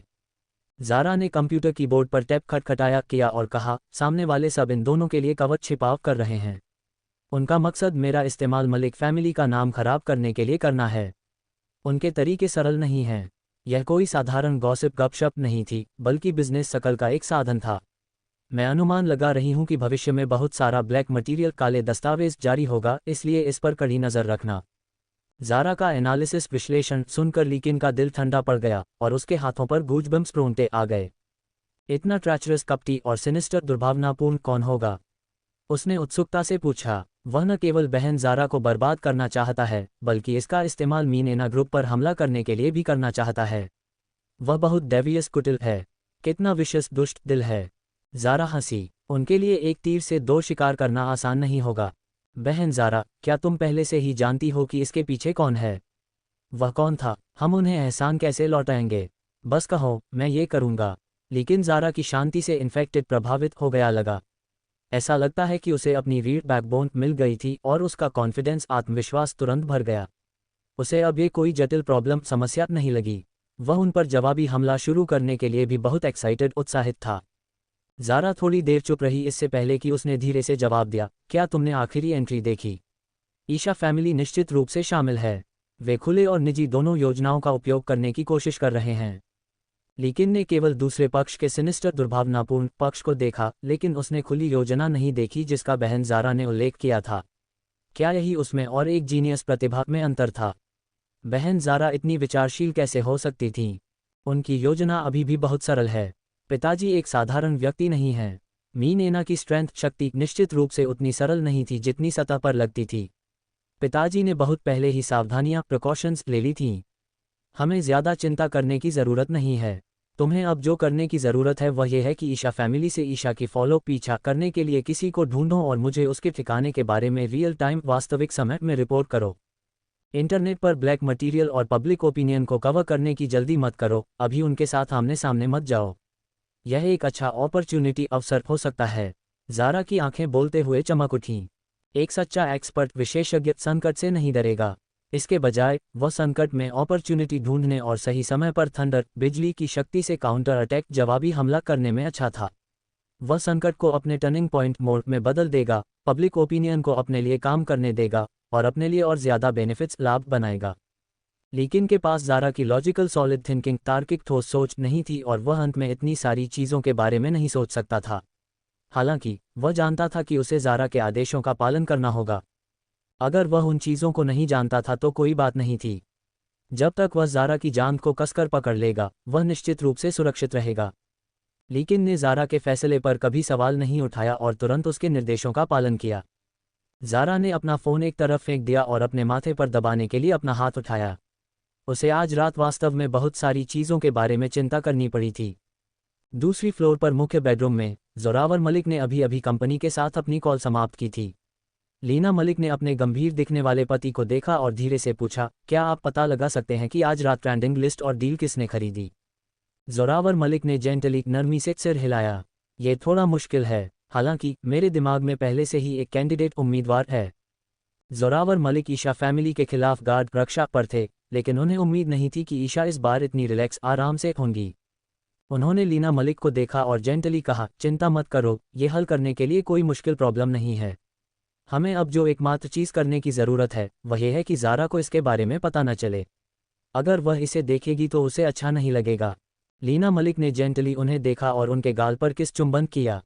ज़ारा ने कंप्यूटर कीबोर्ड पर टैप खटखटाया किया और कहा, सामने वाले सब इन दोनों के लिए कवच छिपाव कर रहे हैं। उनका मकसद मेरा इस्तेमाल मलिक फैमिली का नाम खराब करने के लिए करना है। उनके तरीके सरल नहीं हैं। यह कोई साधारण गॉसिप गपशप नहीं थी, बल्कि बिजनेस शकल का एक साधन था। मैं अनुमान लगा रही हूं कि भविष्य में बहुत सारा ब्लैक मटीरियल काले दस्तावेज जारी होगा, इसलिए इस पर कड़ी नज़र रखना। ज़ारा का एनालिसिस विश्लेषण सुनकर लीकिन का दिल ठंडा पड़ गया और उसके हाथों पर गूजबम्स रोंगटे आ गए। इतना ट्रैचरस, कपटी और सिनिस्टर दुर्भावनापूर्ण कौन होगा? उसने उत्सुकता से पूछा। वह न केवल बहन ज़ारा को बर्बाद करना चाहता है, बल्कि इसका इस्तेमाल मीनेना ग्रुप पर हमला करने के लिए भी करना चाहता है। वह बहुत डेवियस कुटिल है। कितना विशेष दुष्ट दिल है। ज़ारा हंसी। उनके लिए एक तीर से 2 शिकार करना आसान नहीं होगा। बहन ज़ारा, क्या तुम पहले से ही जानती हो कि इसके पीछे कौन है? वह कौन था? हम उन्हें एहसान कैसे लौटाएंगे? बस कहो, मैं ये करूँगा। लेकिन ज़ारा की शांति से इन्फेक्टेड प्रभावित हो गया लगा। ऐसा लगता है कि उसे अपनी रीढ़ बैकबोन मिल गई थी और उसका कॉन्फिडेंस आत्मविश्वास तुरंत भर गया। उसे अब ये कोई जटिल प्रॉब्लम समस्या नहीं लगी। वह उन पर जवाबी हमला शुरू करने के लिए भी बहुत एक्साइटेड उत्साहित था। ज़ारा थोड़ी देर चुप रही इससे पहले कि उसने धीरे से जवाब दिया, क्या तुमने आखिरी एंट्री देखी? ईशा फैमिली निश्चित रूप से शामिल है। वे खुले और निजी दोनों योजनाओं का उपयोग करने की कोशिश कर रहे हैं। लेकिन ने केवल दूसरे पक्ष के सिनिस्टर दुर्भावनापूर्ण पक्ष को देखा, लेकिन उसने खुली योजना नहीं देखी जिसका बहन ज़ारा ने उल्लेख किया था। क्या यही उसमें और एक जीनियस प्रतिभा में अंतर था? बहन ज़ारा इतनी विचारशील कैसे हो सकती थीं? उनकी योजना अभी भी बहुत सरल है। पिताजी एक साधारण व्यक्ति नहीं हैं। मीनेना की स्ट्रेंथ शक्ति निश्चित रूप से उतनी सरल नहीं थी जितनी सतह पर लगती थी। पिताजी ने बहुत पहले ही सावधानियां प्रिकॉशंस ले ली थीं। हमें ज़्यादा चिंता करने की ज़रूरत नहीं है। तुम्हें अब जो करने की ज़रूरत है वह यह है कि ईशा फैमिली से ईशा की फॉलो पीछा करने के लिए किसी को ढूंढो और मुझे उसके ठिकाने के बारे में रियल टाइम वास्तविक समय में रिपोर्ट करो। इंटरनेट पर ब्लैक मटीरियल और पब्लिक ओपिनियन को कवर करने की जल्दी मत करो, अभी उनके साथ आमने सामने मत जाओ। यह एक अच्छा अपॉर्चुनिटी अवसर हो सकता है। ज़ारा की आंखें बोलते हुए चमक उठीं। एक सच्चा एक्सपर्ट विशेषज्ञ संकट से नहीं डरेगा। इसके बजाय वह संकट में अपॉर्चुनिटी ढूंढने और सही समय पर थंडर बिजली की शक्ति से काउंटर अटैक जवाबी हमला करने में अच्छा था। वह संकट को अपने टर्निंग पॉइंट मोड में बदल देगा, पब्लिक ओपिनियन को अपने लिए काम करने देगा और अपने लिए और ज़्यादा बेनिफिट्स लाभ बनाएगा। लेकिन के पास ज़ारा की लॉजिकल सॉलिड थिंकिंग तार्किक ठोस सोच नहीं थी और वह अंत में इतनी सारी चीज़ों के बारे में नहीं सोच सकता था। हालांकि वह जानता था कि उसे ज़ारा के आदेशों का पालन करना होगा। अगर वह उन चीज़ों को नहीं जानता था तो कोई बात नहीं थी। जब तक वह ज़ारा की जान को कसकर पकड़ लेगा, वह निश्चित रूप से सुरक्षित रहेगा। लेकिन ने ज़ारा के फैसले पर कभी सवाल नहीं उठाया और तुरंत उसके निर्देशों का पालन किया। ज़ारा ने अपना फ़ोन एक तरफ फेंक दिया और अपने माथे पर दबाने के लिए अपना हाथ उठाया। उसे आज रात वास्तव में बहुत सारी चीज़ों के बारे में चिंता करनी पड़ी थी। दूसरी फ्लोर पर मुख्य बेडरूम में ज़ोरावर मलिक ने अभी अभी कंपनी के साथ अपनी कॉल समाप्त की थी। लीना मलिक ने अपने गंभीर दिखने वाले पति को देखा और धीरे से पूछा, क्या आप पता लगा सकते हैं कि आज रात ट्रेंडिंग लिस्ट और डील किसने खरीदी? ज़ोरावर मलिक ने जेंटली नरमी से सिर हिलाया। ये थोड़ा मुश्किल है, हालांकि मेरे दिमाग में पहले से ही एक कैंडिडेट उम्मीदवार है। ज़ोरावर मलिक ईशा फैमिली के खिलाफ गार्ड रक्षा पर थे, लेकिन उन्हें उम्मीद नहीं थी कि ईशा इस बार इतनी रिलैक्स आराम से होंगी। उन्होंने लीना मलिक को देखा और जेंटली कहा, चिंता मत करो, ये हल करने के लिए कोई मुश्किल प्रॉब्लम नहीं है। हमें अब जो एकमात्र चीज़ करने की ज़रूरत है वह यह है कि ज़ारा को इसके बारे में पता न चले। अगर वह इसे देखेगी तो उसे अच्छा नहीं लगेगा। लीना मलिक ने जेंटली उन्हें देखा और उनके गाल पर किस चुंबन किया।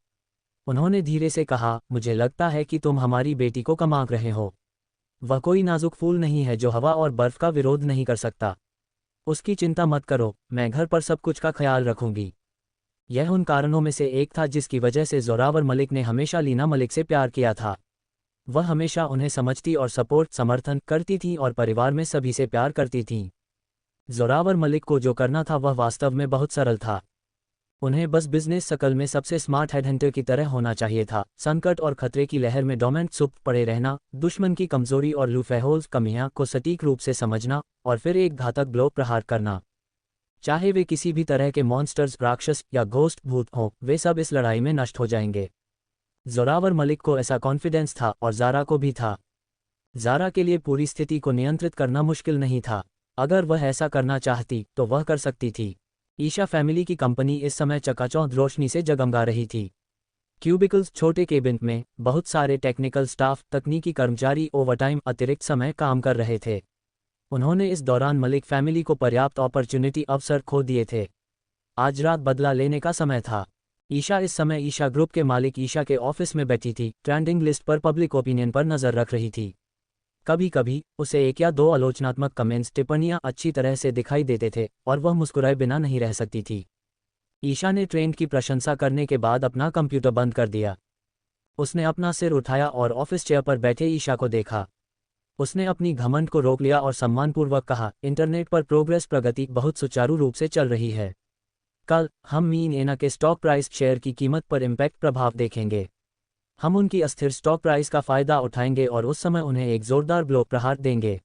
उन्होंने धीरे से कहा, मुझे लगता है कि तुम हमारी बेटी को कमांग रहे हो। वह कोई नाजुक फूल नहीं है जो हवा और बर्फ का विरोध नहीं कर सकता। उसकी चिंता मत करो, मैं घर पर सब कुछ का ख्याल रखूंगी। यह उन कारणों में से एक था जिसकी वजह से ज़ोरावर मलिक ने हमेशा लीना मलिक से प्यार किया था। वह हमेशा उन्हें समझती और समर्थन करती थी और परिवार में सभी से प्यार करती थीं। जोरावर मलिक को जो करना था वह वास्तव में बहुत सरल था। उन्हें बस बिजनेस सर्कल में सबसे स्मार्ट हेडहंटर की तरह होना चाहिए था, संकट और खतरे की लहर में डोमेंट चुप पड़े रहना, दुश्मन की कमजोरी और लूफेहोल्स कमियां को सटीक रूप से समझना और फिर एक घातक ब्लो प्रहार करना। चाहे वे किसी भी तरह के मॉन्स्टर्स, राक्षस या घोस्ट भूत हों, वे सब इस लड़ाई में नष्ट हो जाएंगे। जोरावर मलिक को ऐसा कॉन्फिडेंस था और ज़ारा को भी था। ज़ारा के लिए पूरी स्थिति को नियंत्रित करना मुश्किल नहीं था। अगर वह ऐसा करना चाहती तो वह कर सकती थी। ईशा फैमिली की कंपनी इस समय चकाचौंध रोशनी से जगमगा रही थी। क्यूबिकल्स, छोटे केबिन में बहुत सारे टेक्निकल स्टाफ, तकनीकी कर्मचारी ओवरटाइम अतिरिक्त समय काम कर रहे थे। उन्होंने इस दौरान मलिक फैमिली को पर्याप्त अपॉर्चुनिटी अवसर खो दिए थे। आज रात बदला लेने का समय था। ईशा इस समय ईशा ग्रुप के मालिक ईशा के ऑफिस में बैठी थी, ट्रेंडिंग लिस्ट पर पब्लिक ओपिनियन पर नजर रख रही थी। कभी कभी उसे एक या दो आलोचनात्मक कमेंट्स, टिप्पणियां अच्छी तरह से दिखाई देते थे और वह मुस्कुराए बिना नहीं रह सकती थी। ईशा ने ट्रेंड की प्रशंसा करने के बाद अपना कंप्यूटर बंद कर दिया। उसने अपना सिर उठाया और ऑफिस चेयर पर बैठे ईशा को देखा। उसने अपनी घमंड को रोक लिया और सम्मानपूर्वक कहा, इंटरनेट पर प्रगति बहुत सुचारू रूप से चल रही है। कल हम मीन एना के स्टॉक प्राइस, शेयर की कीमत पर इम्पैक्ट प्रभाव देखेंगे। हम उनकी अस्थिर स्टॉक प्राइस का फायदा उठाएंगे और उस समय उन्हें एक जोरदार ब्लो प्रहार देंगे।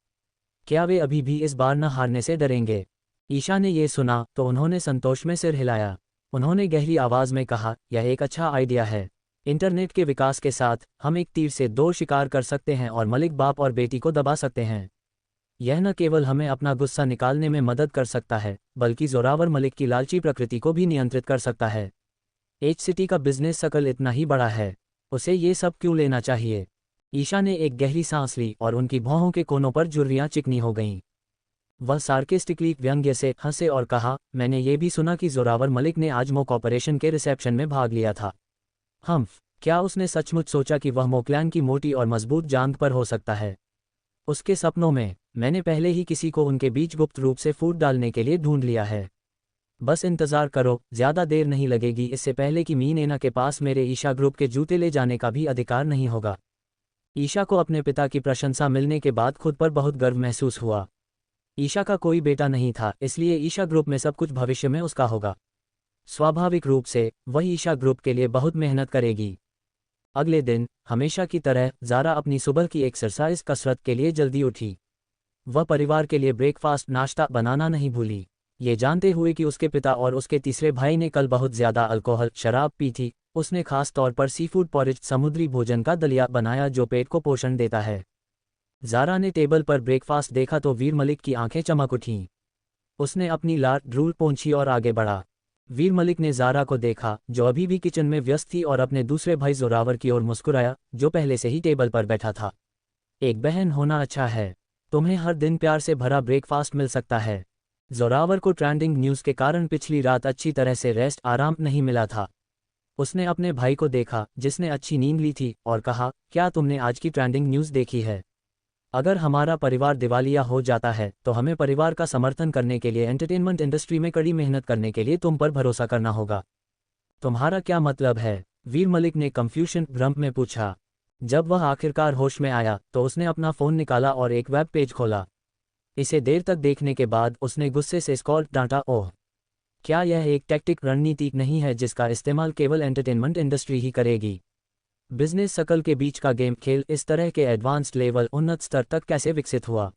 क्या वे अभी भी इस बार न हारने से डरेंगे? ईशा ने ये सुना तो उन्होंने संतोष में सिर हिलाया। उन्होंने गहरी आवाज में कहा, यह एक अच्छा आइडिया है। इंटरनेट के विकास के साथ हम एक तीर से दो शिकार कर सकते हैं और मलिक बाप और बेटी को दबा सकते हैं। यह न केवल हमें अपना गुस्सा निकालने में मदद कर सकता है, बल्कि जोरावर मलिक की लालची प्रकृति को भी नियंत्रित कर सकता है। एच सिटी का बिजनेस सर्कल इतना ही बड़ा है, उसे ये सब क्यों लेना चाहिए? ईशा ने एक गहरी सांस ली और उनकी भौहों के कोनों पर झुर्रियां चिकनी हो गईं। वह सार्केस्टिकली व्यंग्य से हंसे और कहा, मैंने ये भी सुना कि जोरावर मलिक ने आज मो कॉर्पोरेशन के रिसेप्शन में भाग लिया था। क्या उसने सचमुच सोचा कि वह मोक्लैन की मोटी और मजबूत जांघ पर हो सकता है? उसके सपनों में मैंने पहले ही किसी को उनके बीच गुप्त रूप से फूट डालने के लिए ढूंढ लिया है। बस इंतजार करो, ज्यादा देर नहीं लगेगी, इससे पहले कि मीन एना के पास मेरे ईशा ग्रुप के जूते ले जाने का भी अधिकार नहीं होगा। ईशा को अपने पिता की प्रशंसा मिलने के बाद खुद पर बहुत गर्व महसूस हुआ। ईशा का कोई बेटा नहीं था, इसलिए ईशा ग्रुप में सब कुछ भविष्य में उसका होगा। स्वाभाविक रूप से वह ईशा ग्रुप के लिए बहुत मेहनत करेगी। अगले दिन हमेशा की तरह ज़ारा अपनी सुबह की एक्सरसाइज कसरत के लिए जल्दी उठी। वह परिवार के लिए ब्रेकफास्ट, नाश्ता बनाना नहीं भूली। ये जानते हुए कि उसके पिता और उसके तीसरे भाई ने कल बहुत ज़्यादा अल्कोहल, शराब पी थी, उसने खास तौर पर सीफूड पॉरेज, समुद्री भोजन का दलिया बनाया जो पेट को पोषण देता है। ज़ारा ने टेबल पर ब्रेकफास्ट देखा तो वीर मलिक की आंखें चमक उठीं। उसने अपनी लार ड्रूल पोंछी और आगे बढ़ा। वीर मलिक ने ज़ारा को देखा, जो अभी भी किचन में व्यस्त थी, और अपने दूसरे भाई जोरावर की ओर मुस्कुराया, जो पहले से ही टेबल पर बैठा था। एक बहन होना अच्छा है। तुम्हें हर दिन प्यार से भरा ब्रेकफास्ट मिल सकता है। जोरावर को ट्रेंडिंग न्यूज़ के कारण पिछली रात अच्छी तरह से रेस्ट, आराम नहीं मिला था। उसने अपने भाई को देखा, जिसने अच्छी नींद ली थी, और कहा, क्या तुमने आज की ट्रेंडिंग न्यूज़ देखी है? अगर हमारा परिवार दिवालिया हो जाता है तो हमें परिवार का समर्थन करने के लिए एंटरटेनमेंट इंडस्ट्री में कड़ी मेहनत करने के लिए तुम पर भरोसा करना होगा। तुम्हारा क्या मतलब है? वीर मलिक ने कंफ्यूजन भ्रम में पूछा। जब वह आखिरकार होश में आया तो उसने अपना फ़ोन निकाला और एक वेब पेज खोला। इसे देर तक देखने के बाद उसने गुस्से से स्कॉल डांटा, ओह, क्या यह एक टैक्टिक रणनीति नहीं है जिसका इस्तेमाल केवल एंटरटेनमेंट इंडस्ट्री ही करेगी? बिजनेस सर्कल के बीच का गेम खेल इस तरह के एडवांस्ड लेवल, उन्नत स्तर तक कैसे विकसित हुआ?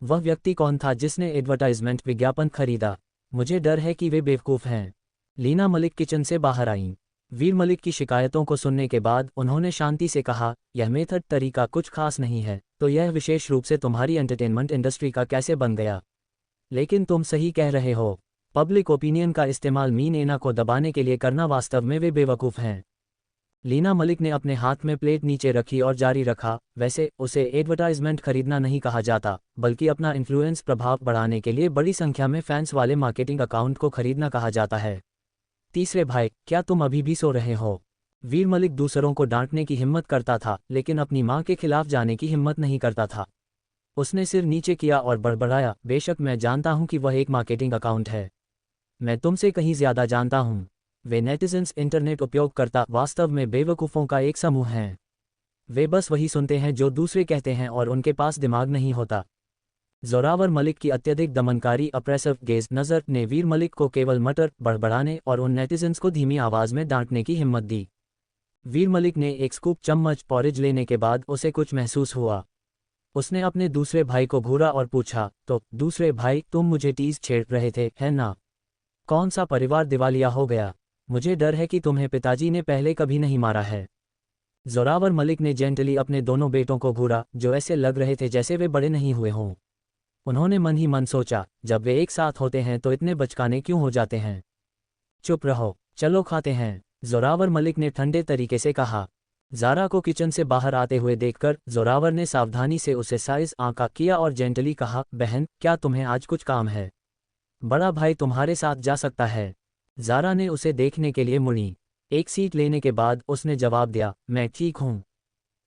वह व्यक्ति कौन था जिसने एडवर्टाइजमेंट विज्ञापन खरीदा? मुझे डर है कि वे बेवकूफ़ हैं। लीना मलिक किचन से बाहर आईं। वीर मलिक की शिकायतों को सुनने के बाद उन्होंने शांति से कहा, यह मेथड तरीका कुछ खास नहीं है, तो यह विशेष रूप से तुम्हारी एंटरटेनमेंट इंडस्ट्री का कैसे बन गया? लेकिन तुम सही कह रहे हो। पब्लिक ओपिनियन का इस्तेमाल मीन एना को दबाने के लिए करना, वास्तव में वे बेवकूफ़ हैं। लीना मलिक ने अपने हाथ में प्लेट नीचे रखी और जारी रखा, वैसे उसे एडवर्टाइजमेंट खरीदना नहीं कहा जाता, बल्कि अपना इन्फ्लुएंस, प्रभाव बढ़ाने के लिए बड़ी संख्या में फैंस वाले मार्केटिंग अकाउंट को खरीदना कहा जाता है। तीसरे भाई, क्या तुम अभी भी सो रहे हो? वीर मलिक दूसरों को डांटने की हिम्मत करता था, लेकिन अपनी मां के खिलाफ जाने की हिम्मत नहीं करता था। उसने सिर नीचे किया और बड़बड़ाया, बेशक मैं जानता हूं कि वह एक मार्केटिंग अकाउंट है। मैं तुमसे कहीं ज्यादा जानता हूं। वे नेटिजन्स, इंटरनेट उपयोगकर्ता, वास्तव में बेवकूफ़ों का एक समूह हैं। वे बस वही सुनते हैं जो दूसरे कहते हैं और उनके पास दिमाग नहीं होता। जोरावर मलिक की अत्यधिक दमनकारी अप्रेसिव गेज नज़र ने वीर मलिक को केवल मटर बड़बड़ाने और उन नेटिजन्स को धीमी आवाज़ में डांटने की हिम्मत दी। वीर मलिक ने एक स्कूप चम्मच पॉरेज लेने के बाद उसे कुछ महसूस हुआ। उसने अपने दूसरे भाई को घूरा और पूछा, तो दूसरे भाई, तुम मुझे टीज छेड़ रहे थे, है ना? कौन सा परिवार दिवालिया हो गया? मुझे डर है कि तुम्हें पिताजी ने पहले कभी नहीं मारा है। जोरावर मलिक ने जेंटली अपने दोनों बेटों को घूरा, जो ऐसे लग रहे थे जैसे वे बड़े नहीं हुए हों। उन्होंने मन ही मन सोचा, जब वे एक साथ होते हैं तो इतने बचकाने क्यों हो जाते हैं? चुप रहो, चलो खाते हैं, जोरावर मलिक ने ठंडे तरीके से कहा। ज़ारा को किचन से बाहर आते हुए देखकर जोरावर ने सावधानी से उसे साइज आंका किया और जेंटली कहा, बहन, क्या तुम्हें आज कुछ काम है? बड़ा भाई तुम्हारे साथ जा सकता है। ज़ारा ने उसे देखने के लिए मुड़ी। एक सीट लेने के बाद उसने जवाब दिया, मैं ठीक हूँ।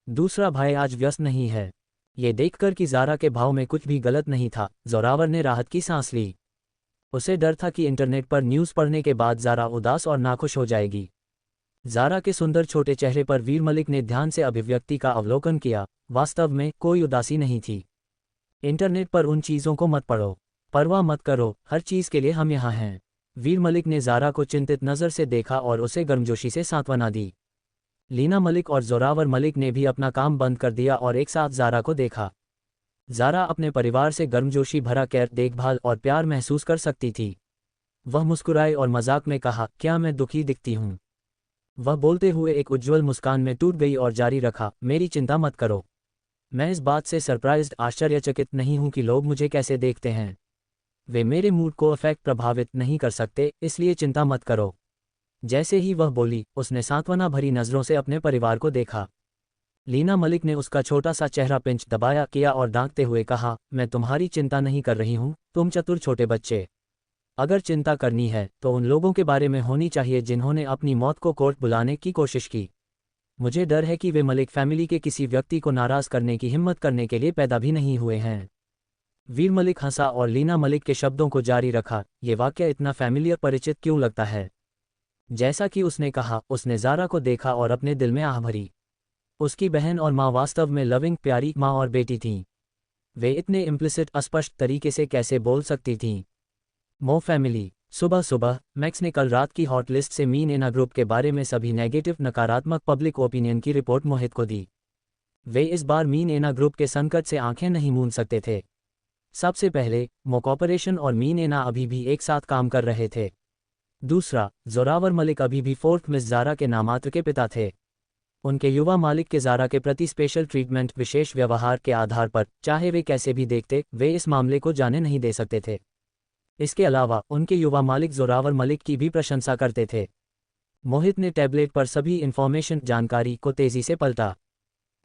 दूसरा भाई आज व्यस्त नहीं है। ये देखकर कि ज़ारा के भाव में कुछ भी गलत नहीं था, जोरावर ने राहत की सांस ली। उसे डर था कि इंटरनेट पर न्यूज़ पढ़ने के बाद ज़ारा उदास और नाखुश हो जाएगी। ज़ारा के सुंदर छोटे चेहरे पर वीर मलिक ने ध्यान से अभिव्यक्ति का अवलोकन किया। वास्तव में कोई उदासी नहीं थी। इंटरनेट पर उन चीज़ों को मत पढ़ो, परवाह मत करो, हर चीज़ के लिए हम यहाँ हैं। वीर मलिक ने ज़ारा को चिंतित नज़र से देखा और उसे गर्मजोशी से सांत्वना दी। लीना मलिक और जोरावर मलिक ने भी अपना काम बंद कर दिया और एक साथ ज़ारा को देखा। ज़ारा अपने परिवार से गर्मजोशी भरा केयर, देखभाल और प्यार महसूस कर सकती थी। वह मुस्कुराई और मजाक में कहा, क्या मैं दुखी दिखती हूँ? वह बोलते हुए एक उज्ज्वल मुस्कान में टूट गई और जारी रखा, मेरी चिंता मत करो। मैं इस बात से सरप्राइज्ड, आश्चर्यचकित नहीं हूं कि लोग मुझे कैसे देखते हैं। वे मेरे मूड को प्रभावित नहीं कर सकते, इसलिए चिंता मत करो। जैसे ही वह बोली, उसने सांत्वना भरी नज़रों से अपने परिवार को देखा। लीना मलिक ने उसका छोटा सा चेहरा पिंच दबाया किया और डांटते हुए कहा, मैं तुम्हारी चिंता नहीं कर रही हूँ, तुम चतुर छोटे बच्चे। अगर चिंता करनी है तो उन लोगों के बारे में होनी चाहिए जिन्होंने अपनी मौत को कोर्ट बुलाने की कोशिश की। मुझे डर है कि वे मलिक फैमिली के किसी व्यक्ति को नाराज करने की हिम्मत करने के लिए पैदा भी नहीं हुए हैं। वीर मलिक हंसा और लीना मलिक के शब्दों को जारी रखा, ये वाक्य इतना फैमिलियर परिचित क्यों लगता है? जैसा कि उसने कहा, उसने ज़ारा को देखा और अपने दिल में आह भरी। उसकी बहन और माँ वास्तव में लविंग, प्यारी माँ और बेटी थीं। वे इतने इम्प्लिसिट, अस्पष्ट तरीके से कैसे बोल सकती थीं? मो फैमिली। सुबह सुबह मैक्स ने कल रात की हॉट लिस्ट से मीन एना ग्रुप के बारे में सभी नेगेटिव, नकारात्मक पब्लिक ओपिनियन की रिपोर्ट मोहित को दी। वे इस बार मीन एना ग्रुप के संकट से आंखें नहीं मूंद सकते थे। सबसे पहले, मो कॉर्पोरेशन और मीन एना अभी भी एक साथ काम कर रहे थे। दूसरा, जोरावर मलिक अभी भी फोर्थ मिस ज़ारा के नामात्र के पिता थे। उनके युवा मालिक के ज़ारा के प्रति स्पेशल ट्रीटमेंट, विशेष व्यवहार के आधार पर, चाहे वे कैसे भी देखते, वे इस मामले को जाने नहीं दे सकते थे। इसके अलावा उनके युवा मालिक जोरावर मलिक की भी प्रशंसा करते थे। मोहित ने टैबलेट पर सभी इंफॉर्मेशन, जानकारी को तेजी से पलटा।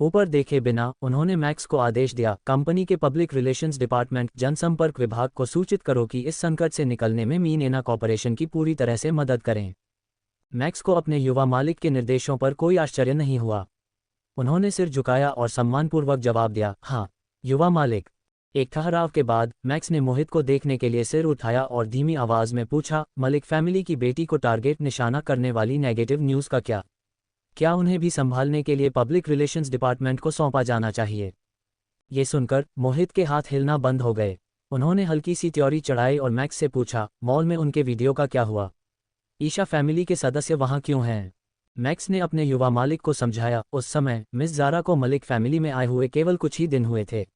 ऊपर देखे बिना उन्होंने मैक्स को आदेश दिया, कंपनी के पब्लिक रिलेशंस डिपार्टमेंट, जनसंपर्क विभाग को सूचित करो कि इस संकट से निकलने में मीन एना कॉर्पोरेशन की पूरी तरह से मदद करें। मैक्स को अपने युवा मालिक के निर्देशों पर कोई आश्चर्य नहीं हुआ। उन्होंने सिर झुकाया और सम्मानपूर्वक जवाब दिया, हाँ युवा मालिक। एक ठहराव के बाद मैक्स ने मोहित को देखने के लिए सिर उठाया और धीमी आवाज में पूछा, मलिक फैमिली की बेटी को टारगेट निशाना करने वाली नेगेटिव न्यूज़ का क्या उन्हें भी संभालने के लिए पब्लिक रिलेशंस डिपार्टमेंट को सौंपा जाना चाहिए? ये सुनकर मोहित के हाथ हिलना बंद हो गए। उन्होंने हल्की सी त्योरी चढ़ाई और मैक्स से पूछा, मॉल में उनके वीडियो का क्या हुआ? ईशा फैमिली के सदस्य वहां क्यों हैं? मैक्स ने अपने युवा मालिक को समझाया, उस समय मिस ज़ारा को मलिक फैमिली में आए हुए केवल कुछ ही दिन हुए थे।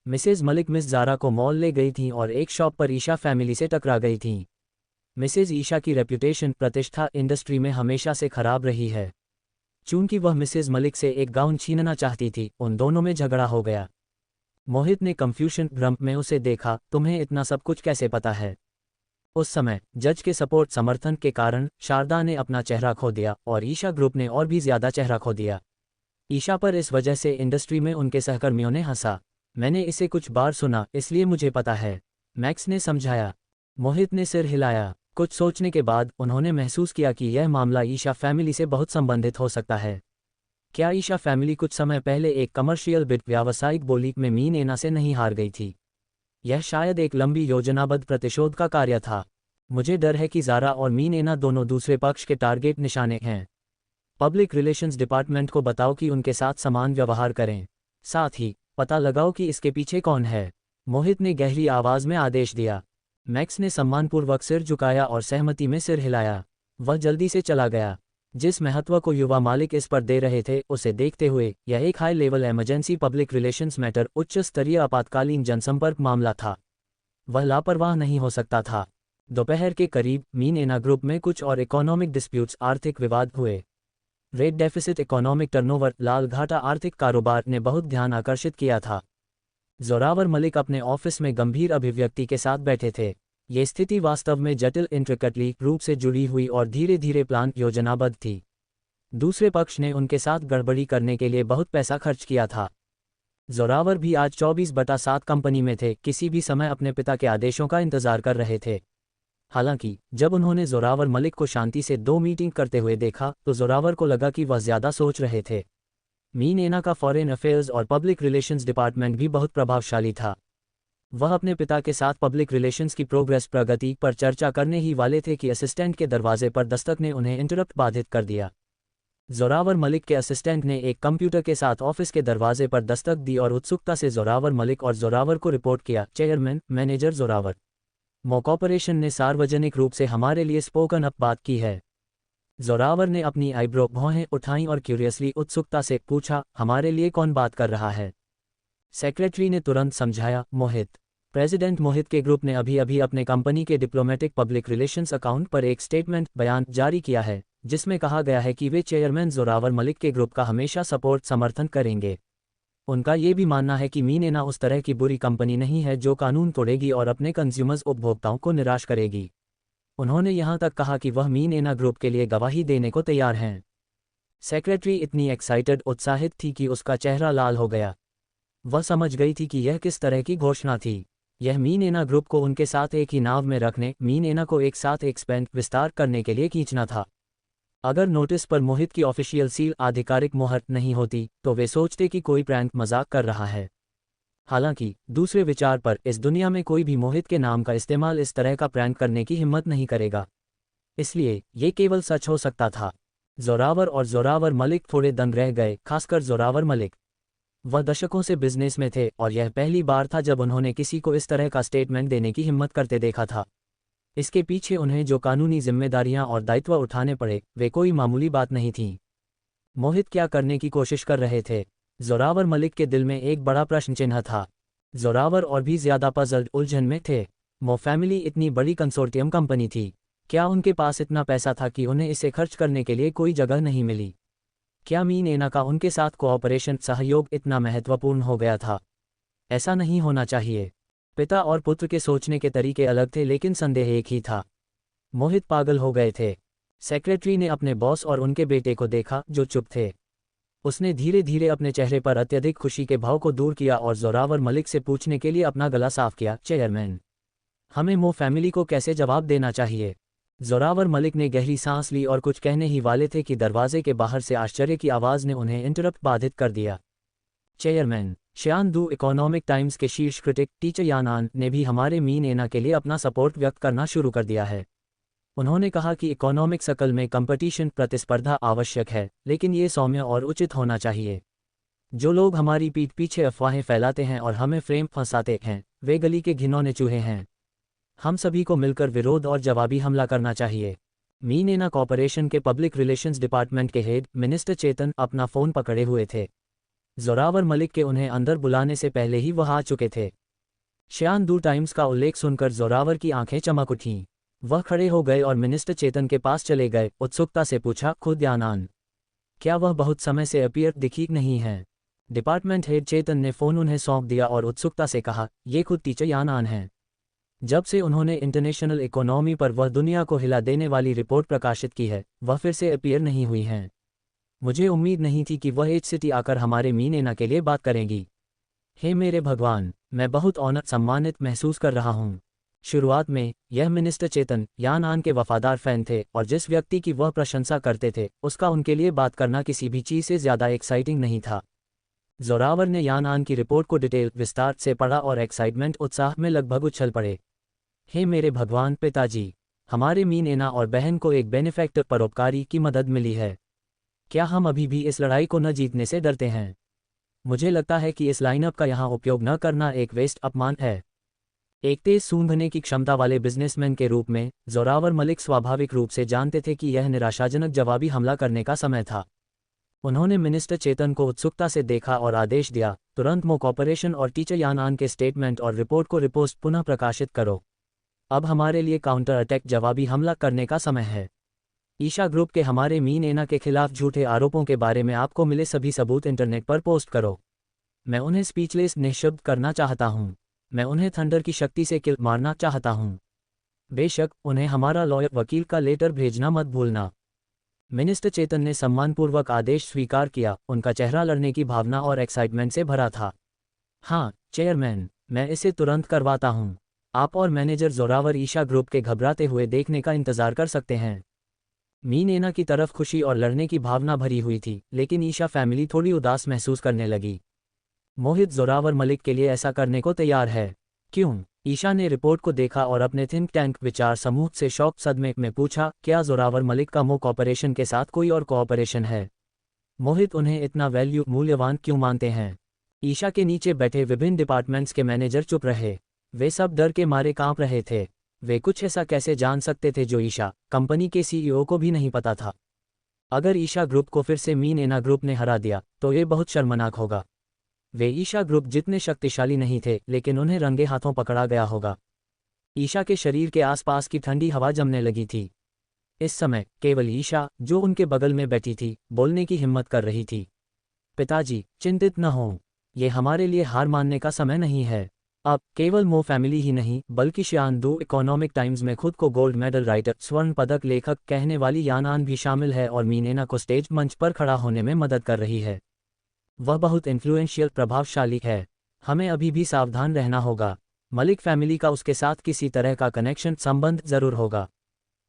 मिसेज मलिक मिस ज़ारा को मॉल ले गई थीं और एक शॉप पर ईशा फैमिली से टकरा गई थीं। मिसेज ईशा की रेप्यूटेशन, प्रतिष्ठा इंडस्ट्री में हमेशा से खराब रही है। चूंकि वह मिसेज मलिक से एक गाउन छीनना चाहती थी, उन दोनों में झगड़ा हो गया। मोहित ने कंफ्यूजन भ्रम में उसे देखा, तुम्हें इतना सब कुछ कैसे पता है? उस समय जज के सपोर्ट समर्थन के कारण शारदा ने अपना चेहरा खो दिया और ईशा ग्रुप ने और भी ज्यादा चेहरा खो दिया। ईशा पर इस वजह से इंडस्ट्री में उनके सहकर्मियों ने हंसा। मैंने इसे कुछ बार सुना, इसलिए मुझे पता है, मैक्स ने समझाया। मोहित ने सिर हिलाया। कुछ सोचने के बाद उन्होंने महसूस किया कि यह मामला ईशा फैमिली से बहुत संबंधित हो सकता है। क्या ईशा फैमिली कुछ समय पहले एक कमर्शियल बिड, व्यावसायिक बोली में मीन एना से नहीं हार गई थी? यह शायद एक लंबी योजनाबद्ध प्रतिशोध का कार्य था। मुझे डर है कि ज़ारा और मीन एना दोनों दूसरे पक्ष के टारगेट निशाने हैं। पब्लिक रिलेशंस डिपार्टमेंट को बताओ कि उनके साथ समान व्यवहार करें। साथ ही पता लगाओ कि इसके पीछे कौन है। मोहित ने गहरी आवाज में आदेश दिया। मैक्स ने सम्मानपूर्वक सिर झुकाया और सहमति में सिर हिलाया। वह जल्दी से चला गया। जिस महत्व को युवा मालिक इस पर दे रहे थे उसे देखते हुए यह एक high level emergency public relations matter, उच्च स्तरीय आपातकालीन जनसंपर्क मामला था। वह लापरवाह नहीं हो सकता था। दोपहर के करीब मीन एना ग्रुप में कुछ और इकोनॉमिक डिस्प्यूट्स, आर्थिक विवाद हुए। रेट डेफिसिट, इकोनॉमिक टर्नओवर, लाल घाटा आर्थिक कारोबार ने बहुत ध्यान आकर्षित किया था। जोरावर मलिक अपने ऑफिस में गंभीर अभिव्यक्ति के साथ बैठे थे। ये स्थिति वास्तव में जटिल, इंट्रिकटली रूप से जुड़ी हुई और धीरे धीरे प्लान योजनाबद्ध थी। दूसरे पक्ष ने उनके साथ गड़बड़ी करने के लिए बहुत पैसा खर्च किया था। जोरावर भी आज 24/7 कंपनी में थे, किसी भी समय अपने पिता के आदेशों का इंतजार कर रहे थे। हालांकि जब उन्होंने जोरावर मलिक को शांति से 2 मीटिंग करते हुए देखा तो जोरावर को लगा कि वह ज्यादा सोच रहे थे। मीन एना का फॉरेन अफेयर्स और पब्लिक रिलेशंस डिपार्टमेंट भी बहुत प्रभावशाली था। वह अपने पिता के साथ पब्लिक रिलेशंस की प्रगति पर चर्चा करने ही वाले थे कि असिस्टेंट के दरवाजे पर दस्तक ने उन्हें इंटरप्ट बाधित कर दिया। जोरावर मलिक के असिस्टेंट ने एक कंप्यूटर के साथ ऑफिस के दरवाजे पर दस्तक दी और उत्सुकता से जोरावर मलिक और जोरावर को रिपोर्ट किया। चेयरमैन, मैनेजर जोरावर, मो कॉर्पोरेशन ने सार्वजनिक रूप से हमारे लिए स्पोकन अप बात की है। जोरावर ने अपनी आईब्रो भौहें उठाईं और क्यूरियसली उत्सुकता से पूछा, हमारे लिए कौन बात कर रहा है? सेक्रेटरी ने तुरंत समझाया, मोहित। प्रेसिडेंट मोहित के ग्रुप ने अभी अभी अपने कंपनी के डिप्लोमेटिक पब्लिक रिलेशंस अकाउंट पर एक स्टेटमेंट, बयान जारी किया है जिसमें कहा गया है कि वे चेयरमैन जोरावर मलिक के ग्रुप का हमेशा समर्थन करेंगे। उनका ये भी मानना है कि मीन एना उस तरह की बुरी कंपनी नहीं है जो कानून तोड़ेगी और अपने कंज्यूमर्स उपभोक्ताओं को निराश करेगी। उन्होंने यहां तक कहा कि वह मीन एना ग्रुप के लिए गवाही देने को तैयार हैं। सेक्रेटरी इतनी एक्साइटेड, उत्साहित थी कि उसका चेहरा लाल हो गया। वह समझ गई थी कि यह किस तरह की घोषणा थी। यह मीन एना ग्रुप को उनके साथ एक ही नाव में रखने, मीन एना को एक साथ एक्सपेंड, विस्तार करने के लिए खींचना था। अगर नोटिस पर मोहित की ऑफिशियल सील, आधिकारिक मोहर नहीं होती तो वे सोचते कि कोई प्रैंक, मजाक कर रहा है। हालांकि दूसरे विचार पर इस दुनिया में कोई भी मोहित के नाम का इस्तेमाल इस तरह का प्रैंक करने की हिम्मत नहीं करेगा। इसलिए ये केवल सच हो सकता था। जोरावर और जोरावर मलिक थोड़े दंग रह गए, खासकर जोरावर मलिक। वह दशकों से बिजनेस में थे और यह पहली बार था जब उन्होंने किसी को इस तरह का स्टेटमेंट देने की हिम्मत करते देखा था। इसके पीछे उन्हें जो कानूनी जिम्मेदारियां और दायित्व उठाने पड़े वे कोई मामूली बात नहीं थीं। मोहित क्या करने की कोशिश कर रहे थे? जोरावर मलिक के दिल में एक बड़ा प्रश्न चिन्ह था। जोरावर और भी ज्यादा पजल्ड, उलझन में थे। मो फैमिली इतनी बड़ी कंसोर्टियम कंपनी थी। क्या उनके पास इतना पैसा था कि उन्हें इसे खर्च करने के लिए कोई जगह नहीं मिली? क्या मीन एना का उनके साथ कोऑपरेशन, सहयोग इतना महत्वपूर्ण हो गया था? ऐसा नहीं होना चाहिए। पिता और पुत्र के सोचने के तरीके अलग थे लेकिन संदेह एक ही था। मोहित पागल हो गए थे। सेक्रेटरी ने अपने बॉस और उनके बेटे को देखा जो चुप थे। उसने धीरे धीरे अपने चेहरे पर अत्यधिक खुशी के भाव को दूर किया और जोरावर मलिक से पूछने के लिए अपना गला साफ किया, चेयरमैन, हमें मो फैमिली को कैसे जवाब देना चाहिए? जोरावर मलिक ने गहरी सांस ली और कुछ कहने ही वाले थे कि दरवाजे के बाहर से आश्चर्य की आवाज ने उन्हें इंटरप्ट बाधित कर दिया। चेयरमैन, श्यान दू, इकोनॉमिक टाइम्स के शीर्ष क्रिटिक टीचर यानान ने भी हमारे मीन एना के लिए अपना सपोर्ट व्यक्त करना शुरू कर दिया है। उन्होंने कहा कि इकोनॉमिक सर्कल में कंपटीशन, प्रतिस्पर्धा आवश्यक है, लेकिन ये सौम्य और उचित होना चाहिए। जो लोग हमारी पीठ पीछे अफवाहें फैलाते हैं और हमें फ्रेम फंसाते हैं वे गली के घिनौने चूहे हैं। हम सभी को मिलकर विरोध और जवाबी हमला करना चाहिए। मीन एना कॉर्पोरेशन के पब्लिक रिलेशंस डिपार्टमेंट के हेड मिनिस्टर चेतन अपना फ़ोन पकड़े हुए थे। जोरावर मलिक के उन्हें अंदर बुलाने से पहले ही वह आ चुके थे। श्यान दू टाइम्स का उल्लेख सुनकर जोरावर की आंखें चमक उठीं। वह खड़े हो गए और मिनिस्टर चेतन के पास चले गए। उत्सुकता से पूछा, खुद यानान, क्या वह बहुत समय से अपीयर दिखी नहीं है? डिपार्टमेंट हेड चेतन ने फ़ोन उन्हें सौंप दिया और उत्सुकता से कहा, ये खुद टीचर यानान हैं। जब से उन्होंने इंटरनेशनल इकोनॉमी पर वह दुनिया को हिला देने वाली रिपोर्ट प्रकाशित की है वह फिर से अपीयर नहीं हुई हैं। मुझे उम्मीद नहीं थी कि वह एच सिटी आकर हमारे मीन एना के लिए बात करेंगी। हे मेरे भगवान, मैं बहुत ऑनर, सम्मानित महसूस कर रहा हूँ। शुरुआत में यह मिनिस्टर चेतन यानान के वफादार फैन थे और जिस व्यक्ति की वह प्रशंसा करते थे उसका उनके लिए बात करना किसी भी चीज़ से ज़्यादा एक्साइटिंग नहीं था। जोरावर ने यानान की रिपोर्ट को डिटेल, विस्तार से पढ़ा और एक्साइटमेंट, उत्साह में लगभग उछल पड़े। हे मेरे भगवान पिताजी, हमारे मीन एना और बहन को एक बेनिफैक्टर, परोपकारी की मदद मिली है। क्या हम अभी भी इस लड़ाई को न जीतने से डरते हैं? मुझे लगता है कि इस लाइनअप का यहाँ उपयोग न करना एक वेस्ट अपमान है। एक तेज सूंघने की क्षमता वाले बिजनेसमैन के रूप में जोरावर मलिक स्वाभाविक रूप से जानते थे कि यह निराशाजनक जवाबी हमला करने का समय था। उन्होंने मिनिस्टर चेतन को उत्सुकता से देखा और आदेश दिया, तुरंत मो कॉर्पोरेशन और टीचर यानान के स्टेटमेंट और रिपोर्ट को रिपोस्ट पुनः प्रकाशित करो। अब हमारे लिए काउंटर अटैक जवाबी हमला करने का समय है। ईशा ग्रुप के हमारे मीन एना के खिलाफ झूठे आरोपों के बारे में आपको मिले सभी सबूत इंटरनेट पर पोस्ट करो। मैं उन्हें स्पीचलेस निःशब्द करना चाहता हूँ। मैं उन्हें थंडर की शक्ति से किल मारना चाहता हूँ। बेशक, उन्हें हमारा लॉयर वकील का लेटर भेजना मत भूलना। मिनिस्टर चेतन ने सम्मानपूर्वक आदेश स्वीकार किया, उनका चेहरा लड़ने की भावना और एक्साइटमेंट से भरा था। हाँ चेयरमैन, मैं इसे तुरंत करवाता हूँ। आप और मैनेजर जोरावर ईशा ग्रुप के घबराते हुए देखने का इंतजार कर सकते हैं। मीन एना की तरफ खुशी और लड़ने की भावना भरी हुई थी, लेकिन ईशा फैमिली थोड़ी उदास महसूस करने लगी। मोहित जोरावर मलिक के लिए ऐसा करने को तैयार है। क्यों? ईशा ने रिपोर्ट को देखा और अपने थिंक टैंक विचार समूह से शौक सदमे में पूछा, क्या जोरावर मलिक का मो कॉर्पोरेशन के साथ कोई और कोऑपरेशन है? मोहित उन्हें इतना मूल्यवान क्यों मानते हैं? ईशा के नीचे बैठे विभिन्न डिपार्टमेंट्स के मैनेजर चुप रहे। वे सब डर के मारे कांप रहे थे। वे कुछ ऐसा कैसे जान सकते थे जो ईशा कंपनी के सीईओ को भी नहीं पता था। अगर ईशा ग्रुप को फिर से मीन एना ग्रुप ने हरा दिया तो ये बहुत शर्मनाक होगा। वे ईशा ग्रुप जितने शक्तिशाली नहीं थे, लेकिन उन्हें रंगे हाथों पकड़ा गया होगा। ईशा के शरीर के आसपास की ठंडी हवा जमने लगी थी। इस समय केवल ईशा, जो उनके बगल में बैठी थी, बोलने की हिम्मत कर रही थी। पिताजी, चिंतित न हों। ये हमारे लिए हार मानने का समय नहीं है। अब केवल मो फैमिली ही नहीं, बल्कि शियान दो इकोनॉमिक टाइम्स में खुद को गोल्ड मेडल राइटर, स्वर्ण पदक लेखक कहने वाली यानान भी शामिल है और मीनेना को स्टेज मंच पर खड़ा होने में मदद कर रही है। वह बहुत इन्फ्लुएंशियल, प्रभावशाली है। हमें अभी भी सावधान रहना होगा। मलिक फैमिली का उसके साथ किसी तरह का कनेक्शन, संबंध जरूर होगा,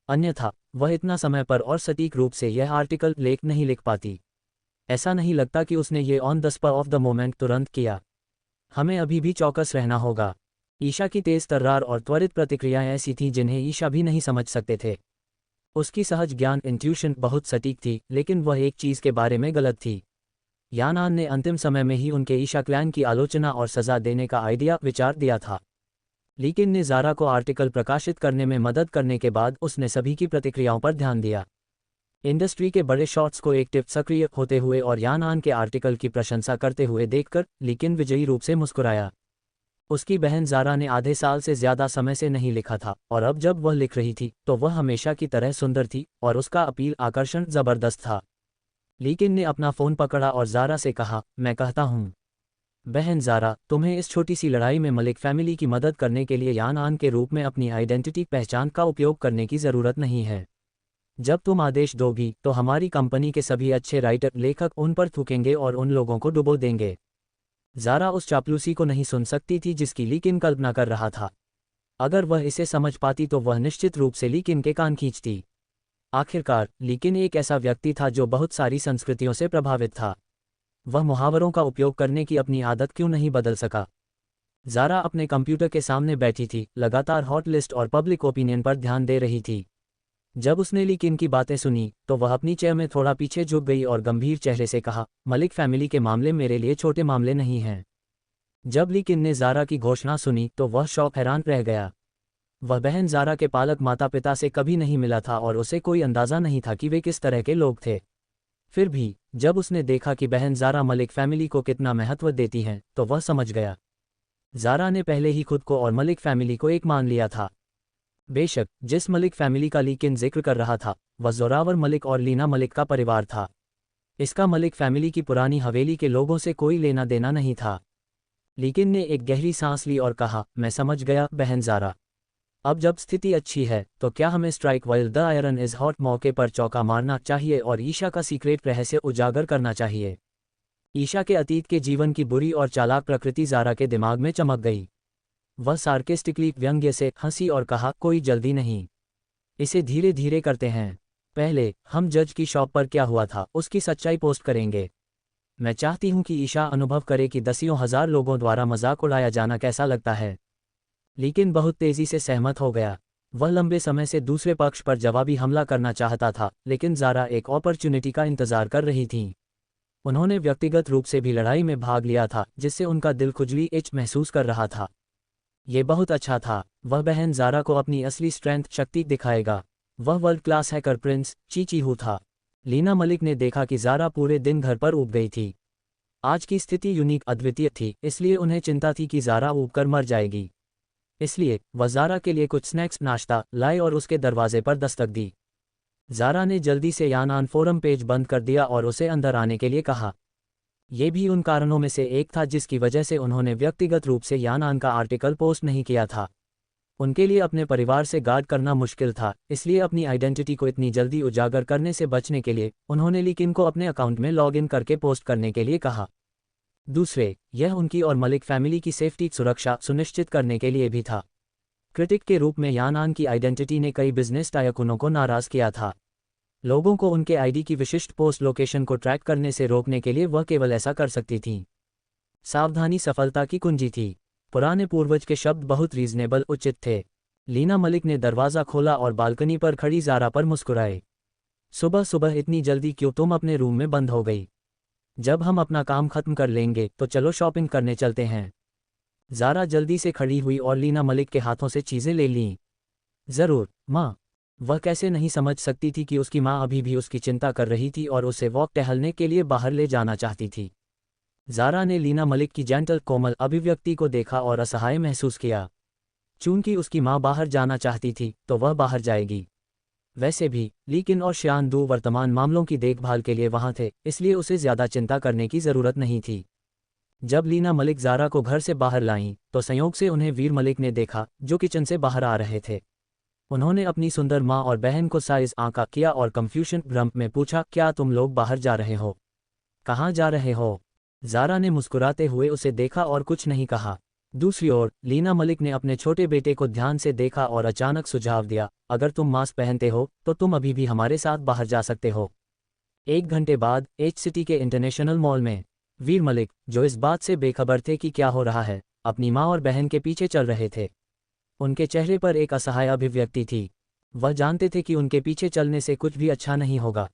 अन्यथा वह इतना समय पर और सटीक रूप से यह आर्टिकल लेख नहीं लिख पाती। ऐसा नहीं लगता कि उसने ये on the spot of the moment तुरंत किया। हमें अभी भी चौकस रहना होगा। ईशा की तेज तर्रार और त्वरित प्रतिक्रियाएं ऐसी थीं जिन्हें ईशा भी नहीं समझ सकते थे। उसकी सहज ज्ञान इंट्यूशन बहुत सटीक थी, लेकिन वह एक चीज़ के बारे में गलत थी। यानान ने अंतिम समय में ही उनके ईशा क्लैन की आलोचना और सज़ा देने का आइडिया विचार दिया था। लीकिन ने ज़ारा को आर्टिकल प्रकाशित करने में मदद करने के बाद उसने सभी की प्रतिक्रियाओं पर ध्यान दिया। इंडस्ट्री के बड़े शॉट्स को एक्टिव सक्रिय होते हुए और यानान के आर्टिकल की प्रशंसा करते हुए देखकर लीकिन विजयी रूप से मुस्कुराया। उसकी बहन ज़ारा ने आधे साल से ज़्यादा समय से नहीं लिखा था, और अब जब वह लिख रही थी तो वह हमेशा की तरह सुंदर थी और उसका अपील आकर्षण ज़बरदस्त था। लीकिन ने अपना फ़ोन पकड़ा और ज़ारा से कहा, मैं कहता हूँ बहन ज़ारा, तुम्हें इस छोटी सी लड़ाई में मलिक फैमिली की मदद करने के लिए यानान के रूप में अपनी आइडेंटिटी पहचान का उपयोग करने की ज़रूरत नहीं है। जब तुम आदेश दोगी तो हमारी कंपनी के सभी अच्छे राइटर, लेखक उन पर थूकेंगे और उन लोगों को डुबो देंगे। ज़ारा उस चापलूसी को नहीं सुन सकती थी जिसकी लीकिन कल्पना कर रहा था। अगर वह इसे समझ पाती तो वह निश्चित रूप से लीकिन के कान खींचती। आखिरकार लीकिन एक ऐसा व्यक्ति था जो बहुत सारी संस्कृतियों से प्रभावित था। वह मुहावरों का उपयोग करने की अपनी आदत क्यों नहीं बदल सका? ज़ारा अपने कंप्यूटर के सामने बैठी थी, लगातार हॉट लिस्ट और पब्लिक ओपिनियन पर ध्यान दे रही थी। जब उसने लीकिन की बातें सुनी तो वह अपनी चेयर में थोड़ा पीछे झुक गई और गंभीर चेहरे से कहा, मलिक फैमिली के मामले मेरे लिए छोटे मामले नहीं हैं। जब लीकिन ने ज़ारा की घोषणा सुनी तो वह शौक हैरान रह गया। वह बहन ज़ारा के पालक माता पिता से कभी नहीं मिला था और उसे कोई अंदाज़ा नहीं था कि वे किस तरह के लोग थे। फिर भी जब उसने देखा कि बहन ज़ारा मलिक फैमिली को कितना महत्व देती हैं तो वह समझ गया। ज़ारा ने पहले ही खुद को और मलिक फैमिली को एक मान लिया था। बेशक जिस मलिक फैमिली का लीकिन जिक्र कर रहा था वह जोरावर मलिक और लीना मलिक का परिवार था। इसका मलिक फैमिली की पुरानी हवेली के लोगों से कोई लेना देना नहीं था। लीकिन ने एक गहरी सांस ली और कहा, मैं समझ गया बहन ज़ारा। अब जब स्थिति अच्छी है तो क्या हमें strike while the iron is hot मौके पर चौका मारना चाहिए और ईशा का सीक्रेट रहस्य उजागर करना चाहिए। ईशा के अतीत के जीवन की बुरी और चालाक प्रकृति ज़ारा के दिमाग में चमक गई। वह सार्केस्टिकली व्यंग्य से हंसी और कहा, कोई जल्दी नहीं, इसे धीरे धीरे करते हैं। पहले हम जज की शॉप पर क्या हुआ था उसकी सच्चाई पोस्ट करेंगे। मैं चाहती हूं कि ईशा अनुभव करे कि दसियों हजार लोगों द्वारा मजाक उड़ाया जाना कैसा लगता है। लेकिन बहुत तेजी से सहमत हो गया। वह लंबे समय से दूसरे पक्ष पर जवाबी हमला करना चाहता था, लेकिन ज़ारा एक अपॉर्चुनिटी का इंतज़ार कर रही थी। उन्होंने व्यक्तिगत रूप से भी लड़ाई में भाग लिया था, जिससे उनका दिल खुजली एच महसूस कर रहा था। ये बहुत अच्छा था। वह बहन ज़ारा को अपनी असली स्ट्रेंथ शक्ति दिखाएगा। वह वर्ल्ड क्लास हैकर प्रिंस ची चीहू था। लीना मलिक ने देखा कि ज़ारा पूरे दिन घर पर ऊब गई थी। आज की स्थिति यूनिक अद्वितीय थी, इसलिए उन्हें चिंता थी कि ज़ारा ऊब कर मर जाएगी। इसलिए वह ज़ारा के लिए कुछ स्नैक्स नाश्ता लाए और उसके दरवाजे पर दस्तक दी। ज़ारा ने जल्दी से यानान फोरम पेज बंद कर दिया और उसे अंदर आने के लिए कहा। ये भी उन कारणों में से एक था जिसकी वजह से उन्होंने व्यक्तिगत रूप से यानान का आर्टिकल पोस्ट नहीं किया था। उनके लिए अपने परिवार से गार्ड करना मुश्किल था, इसलिए अपनी आइडेंटिटी को इतनी जल्दी उजागर करने से बचने के लिए उन्होंने लिकिन को अपने अकाउंट में लॉगिन करके पोस्ट करने के लिए कहा। दूसरे, यह उनकी और मलिक फैमिली की सेफ्टी सुरक्षा सुनिश्चित करने के लिए भी था। क्रिटिक के रूप में यानान की आइडेंटिटी ने कई बिजनेस टायकूनों को नाराज किया था। लोगों को उनके आईडी की विशिष्ट पोस्ट लोकेशन को ट्रैक करने से रोकने के लिए वह केवल ऐसा कर सकती थी। सावधानी सफलता की कुंजी थी। पुराने पूर्वज के शब्द बहुत रीजनेबल उचित थे। लीना मलिक ने दरवाज़ा खोला और बालकनी पर खड़ी ज़ारा पर मुस्कुराए। सुबह सुबह इतनी जल्दी क्यों तुम अपने रूम में बंद हो गई? जब हम अपना काम खत्म कर लेंगे तो चलो शॉपिंग करने चलते हैं। ज़ारा जल्दी से खड़ी हुई और लीना मलिक के हाथों से चीज़ें ले लीं। ज़रूर माँ। वह कैसे नहीं समझ सकती थी कि उसकी माँ अभी भी उसकी चिंता कर रही थी और उसे वॉक टहलने के लिए बाहर ले जाना चाहती थी। ज़ारा ने लीना मलिक की जेंटल कोमल अभिव्यक्ति को देखा और असहाय महसूस किया। चूंकि उसकी माँ बाहर जाना चाहती थी तो वह बाहर जाएगी। वैसे भी लीकिन और श्यान दो वर्तमान मामलों की देखभाल के लिए वहाँ थे, इसलिए उसे ज़्यादा चिंता करने की ज़रूरत नहीं थी। जब लीना मलिक ज़ारा को घर से बाहर लाईं तो संयोग से उन्हें वीर मलिक ने देखा, जो किचन से बाहर आ रहे थे। उन्होंने अपनी सुंदर माँ और बहन को साइज आंका किया और कंफ्यूजन भ्रम में पूछा, क्या तुम लोग बाहर जा रहे हो? कहाँ जा रहे हो? ज़ारा ने मुस्कुराते हुए उसे देखा और कुछ नहीं कहा। दूसरी ओर लीना मलिक ने अपने छोटे बेटे को ध्यान से देखा और अचानक सुझाव दिया, अगर तुम मास्क पहनते हो तो तुम अभी भी हमारे साथ बाहर जा सकते हो। 1 घंटे बाद एच सिटी के इंटरनेशनल मॉल में वीर मलिक, जो इस बात से बेखबर थे कि क्या हो रहा है, अपनी माँ और बहन के पीछे चल रहे थे। उनके चेहरे पर एक असहाय अभिव्यक्ति थी। वह जानते थे कि उनके पीछे चलने से कुछ भी अच्छा नहीं होगा।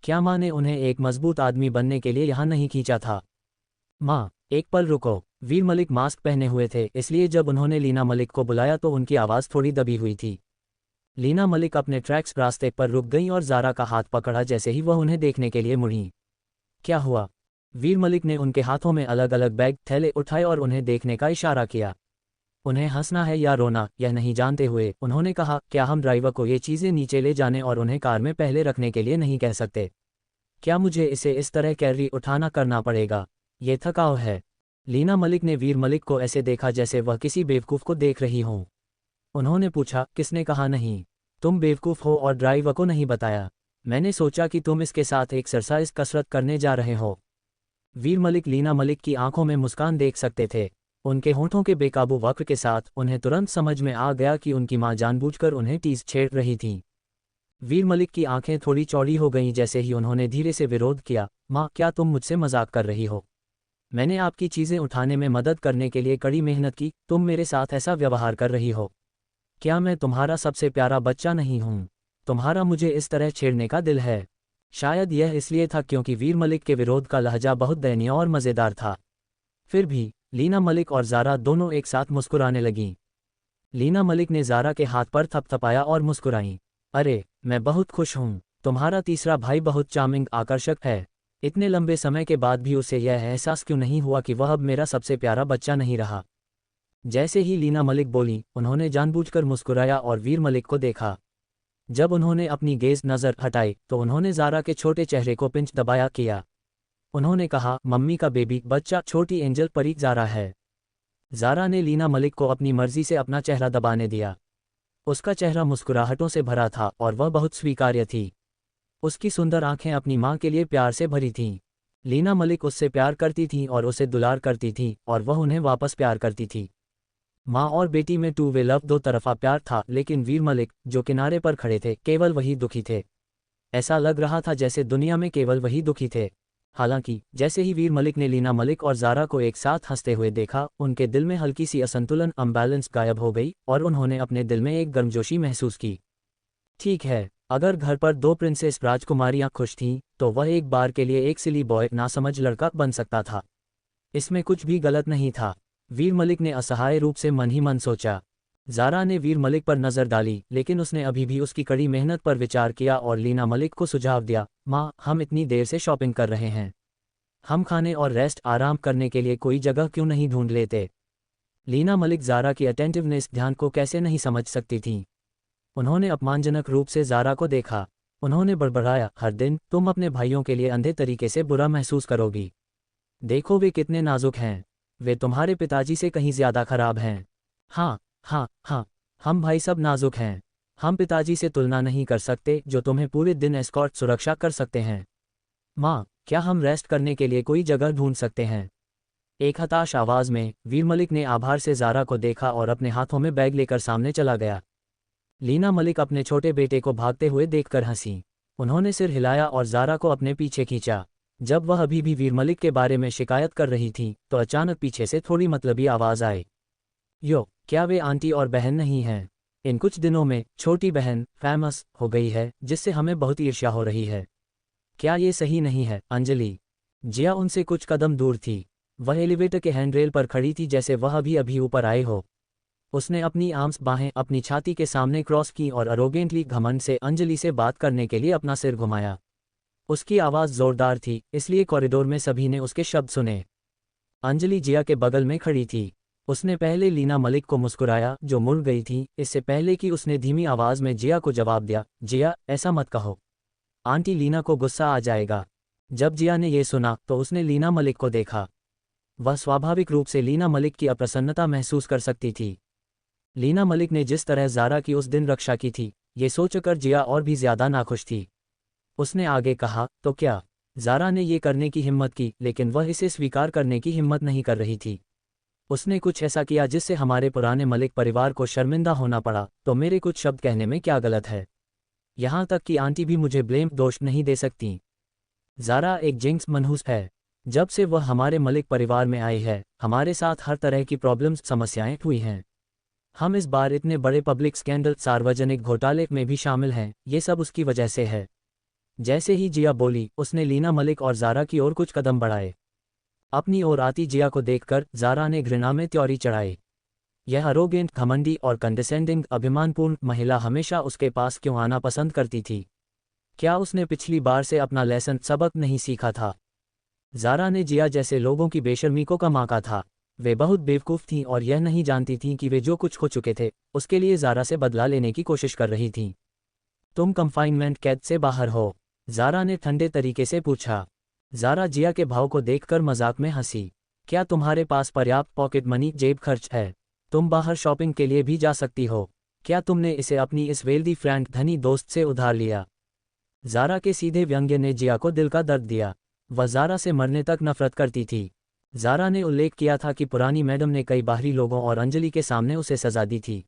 क्या माँ ने उन्हें एक मजबूत आदमी बनने के लिए यहाँ नहीं खींचा था? माँ, एक पल रुको। वीर मलिक मास्क पहने हुए थे, इसलिए जब उन्होंने लीना मलिक को बुलाया तो उनकी आवाज़ थोड़ी दबी हुई थी। लीना मलिक अपने ट्रैक्स रास्ते पर रुक गईं और ज़ारा का हाथ पकड़ा जैसे ही वह उन्हें देखने के लिए मुड़ी। क्या हुआ? वीर मलिक ने उनके हाथों में अलग अलग बैग थैले उठाए और उन्हें देखने का इशारा किया। उन्हें हंसना है या रोना यह नहीं जानते हुए उन्होंने कहा, क्या हम ड्राइवर को ये चीज़ें नीचे ले जाने और उन्हें कार में पहले रखने के लिए नहीं कह सकते? क्या मुझे इसे इस तरह कैरी उठाना करना पड़ेगा? ये थकाऊ है। लीना मलिक ने वीर मलिक को ऐसे देखा जैसे वह किसी बेवकूफ़ को देख रही हों। उन्होंने पूछा, किसने कहा नहीं? तुम बेवकूफ़ हो और ड्राइवर को नहीं बताया? मैंने सोचा कि तुम इसके साथ एक्सरसाइज कसरत करने जा रहे हो। वीर मलिक लीना मलिक की आंखों में मुस्कान देख सकते थे। उनके होंठों के बेकाबू वक्र के साथ उन्हें तुरंत समझ में आ गया कि उनकी माँ जानबूझकर उन्हें टीज छेड़ रही थी। वीर मलिक की आंखें थोड़ी चौड़ी हो गईं जैसे ही उन्होंने धीरे से विरोध किया, माँ, क्या तुम मुझसे मजाक कर रही हो? मैंने आपकी चीज़ें उठाने में मदद करने के लिए कड़ी मेहनत की, तुम मेरे साथ ऐसा व्यवहार कर रही हो? क्या मैं तुम्हारा सबसे प्यारा बच्चा नहीं हूँ? तुम्हारा मुझे इस तरह छेड़ने का दिल है? शायद यह इसलिए था क्योंकि वीर मलिक के विरोध का लहजा बहुत दयनीय और मज़ेदार था। फिर भी लीना मलिक और ज़ारा दोनों एक साथ मुस्कुराने लगीं। लीना मलिक ने ज़ारा के हाथ पर थपथपाया और मुस्कुराईं। अरे, मैं बहुत खुश हूँ। तुम्हारा तीसरा भाई बहुत चार्मिंग आकर्षक है। इतने लंबे समय के बाद भी उसे यह एहसास क्यों नहीं हुआ कि वह अब मेरा सबसे प्यारा बच्चा नहीं रहा? जैसे ही लीना मलिक बोली, उन्होंने जानबूझकर मुस्कुराया और वीर मलिक को देखा। जब उन्होंने अपनी गेज़ नज़र हटाई तो उन्होंने ज़ारा के छोटे चेहरे को पिंच दबाया किया। उन्होंने कहा, मम्मी का बेबी बच्चा छोटी एंजल परी ज़ारा है। ज़ारा ने लीना मलिक को अपनी मर्जी से अपना चेहरा दबाने दिया। उसका चेहरा मुस्कुराहटों से भरा था और वह बहुत स्वीकार्य थी। उसकी सुंदर आंखें अपनी माँ के लिए प्यार से भरी थीं। लीना मलिक उससे प्यार करती थीं और उसे दुलार करती थीं और वह उन्हें वापस प्यार करती थी। माँ और बेटी में टू वे लव, दो तरफा प्यार था, लेकिन वीर मलिक, जो किनारे पर खड़े थे, केवल वही दुखी थे। ऐसा लग रहा था जैसे दुनिया में केवल वही दुखी थे। हालांकि जैसे ही वीर मलिक ने लीना मलिक और ज़ारा को एक साथ हंसते हुए देखा, उनके दिल में हल्की सी असंतुलन अम्बैलेंस गायब हो गई और उन्होंने अपने दिल में एक गर्मजोशी महसूस की। ठीक है, अगर घर पर दो प्रिंसेस राजकुमारियां खुश थीं, तो वह एक बार के लिए एक सिली बॉय नासमझ लड़का बन सकता था। इसमें कुछ भी गलत नहीं था। वीर मलिक ने असहाय रूप से मन ही मन सोचा। ज़ारा ने वीर मलिक पर नज़र डाली, लेकिन उसने अभी भी उसकी कड़ी मेहनत पर विचार किया और लीना मलिक को सुझाव दिया, माँ, हम इतनी देर से शॉपिंग कर रहे हैं, हम खाने और रेस्ट आराम करने के लिए कोई जगह क्यों नहीं ढूंढ लेते। लीना मलिक ज़ारा की अटेंटिवनेस ध्यान को कैसे नहीं समझ सकती थी। उन्होंने अपमानजनक रूप से ज़ारा को देखा। उन्होंने बड़बड़ाया, हर दिन तुम अपने भाइयों के लिए अंधे तरीके से बुरा महसूस करोगी। देखो वे कितने नाजुक हैं, वे तुम्हारे पिताजी से कहीं ज़्यादा खराब हैं। हाँ हाँ हाँ, हम भाई सब नाजुक हैं। हम पिताजी से तुलना नहीं कर सकते, जो तुम्हें पूरे दिन एस्कॉर्ट सुरक्षा कर सकते हैं। माँ, क्या हम रेस्ट करने के लिए कोई जगह ढूंढ सकते हैं? एक हताश आवाज़ में वीर मलिक ने आभार से ज़ारा को देखा और अपने हाथों में बैग लेकर सामने चला गया। लीना मलिक अपने छोटे बेटे को भागते हुए देखकर हंसी। उन्होंने सिर हिलाया और ज़ारा को अपने पीछे खींचा। जब वह अभी भी वीर मलिक के बारे में शिकायत कर रही थी, तो अचानक पीछे से थोड़ी मतलबी आवाज़ आई। यो, क्या वे आंटी और बहन नहीं हैं? इन कुछ दिनों में छोटी बहन फेमस हो गई है, जिससे हमें बहुत ईर्ष्या हो रही है। क्या ये सही नहीं है, अंजलि? जिया उनसे कुछ कदम दूर थी। वह एलिवेटर के हैंडरेल पर खड़ी थी, जैसे वह अभी अभी ऊपर आए हो। उसने अपनी आर्म्स बाहें अपनी छाती के सामने क्रॉस की और अरोगेंटली घमंड से अंजलि से बात करने के लिए अपना सिर घुमाया। उसकी आवाज़ जोरदार थी, इसलिए कॉरिडोर में सभी ने उसके शब्द सुने। अंजलि जिया के बगल में खड़ी थी। उसने पहले लीना मलिक को मुस्कुराया, जो मुड़ गई थी, इससे पहले कि उसने धीमी आवाज़ में जिया को जवाब दिया, जिया, ऐसा मत कहो, आंटी लीना को गुस्सा आ जाएगा। जब जिया ने यह सुना, तो उसने लीना मलिक को देखा। वह स्वाभाविक रूप से लीना मलिक की अप्रसन्नता महसूस कर सकती थी। लीना मलिक ने जिस तरह ज़ारा की उस दिन रक्षा की थी, ये सोचकर जिया और भी ज़्यादा नाखुश थी। उसने आगे कहा, तो क्या? ज़ारा ने ये करने की हिम्मत की, लेकिन वह इसे स्वीकार करने की हिम्मत नहीं कर रही थी। उसने कुछ ऐसा किया जिससे हमारे पुराने मलिक परिवार को शर्मिंदा होना पड़ा, तो मेरे कुछ शब्द कहने में क्या गलत है? यहाँ तक कि आंटी भी मुझे ब्लेम दोष नहीं दे सकती। ज़ारा एक जिंक्स मनहूस है। जब से वह हमारे मलिक परिवार में आई है, हमारे साथ हर तरह की प्रॉब्लम्स समस्याएं हुई हैं। हम इस बार इतने बड़े पब्लिक स्कैंडल, सार्वजनिक घोटाले में भी शामिल हैं, ये सब उसकी वजह से है। जैसे ही जिया बोली, उसने लीना मलिक और ज़ारा की ओर कुछ कदम बढ़ाए। अपनी ओर आती जिया को देखकर ज़ारा ने घृणा में त्योरी चढ़ाई। यह अरोगेंट, घमंडी और कंडेसेंडिंग अभिमानपूर्ण महिला हमेशा उसके पास क्यों आना पसंद करती थी? क्या उसने पिछली बार से अपना लेसन सबक नहीं सीखा था? ज़ारा ने जिया जैसे लोगों की बेशर्मी को कम आंका था। वे बहुत बेवकूफ़ थीं और यह नहीं जानती थीं कि वे जो कुछ खो चुके थे, उसके लिए ज़ारा से बदला लेने की कोशिश कर रही थीं। तुम कंफाइनमेंट कैद से बाहर हो? ज़ारा ने ठंडे तरीके से पूछा। ज़ारा जिया के भाव को देखकर मजाक में हंसी। क्या तुम्हारे पास पर्याप्त पॉकेट मनी, जेब खर्च है? तुम बाहर शॉपिंग के लिए भी जा सकती हो। क्या तुमने इसे अपनी इस वेल्दी फ्रैंक धनी दोस्त से उधार लिया? ज़ारा के सीधे व्यंग्य ने जिया को दिल का दर्द दिया। वह ज़ारा से मरने तक नफरत करती थी। ज़ारा ने उल्लेख किया था कि पुरानी मैडम ने कई बाहरी लोगों और अंजलि के सामने उसे सजा दी थी।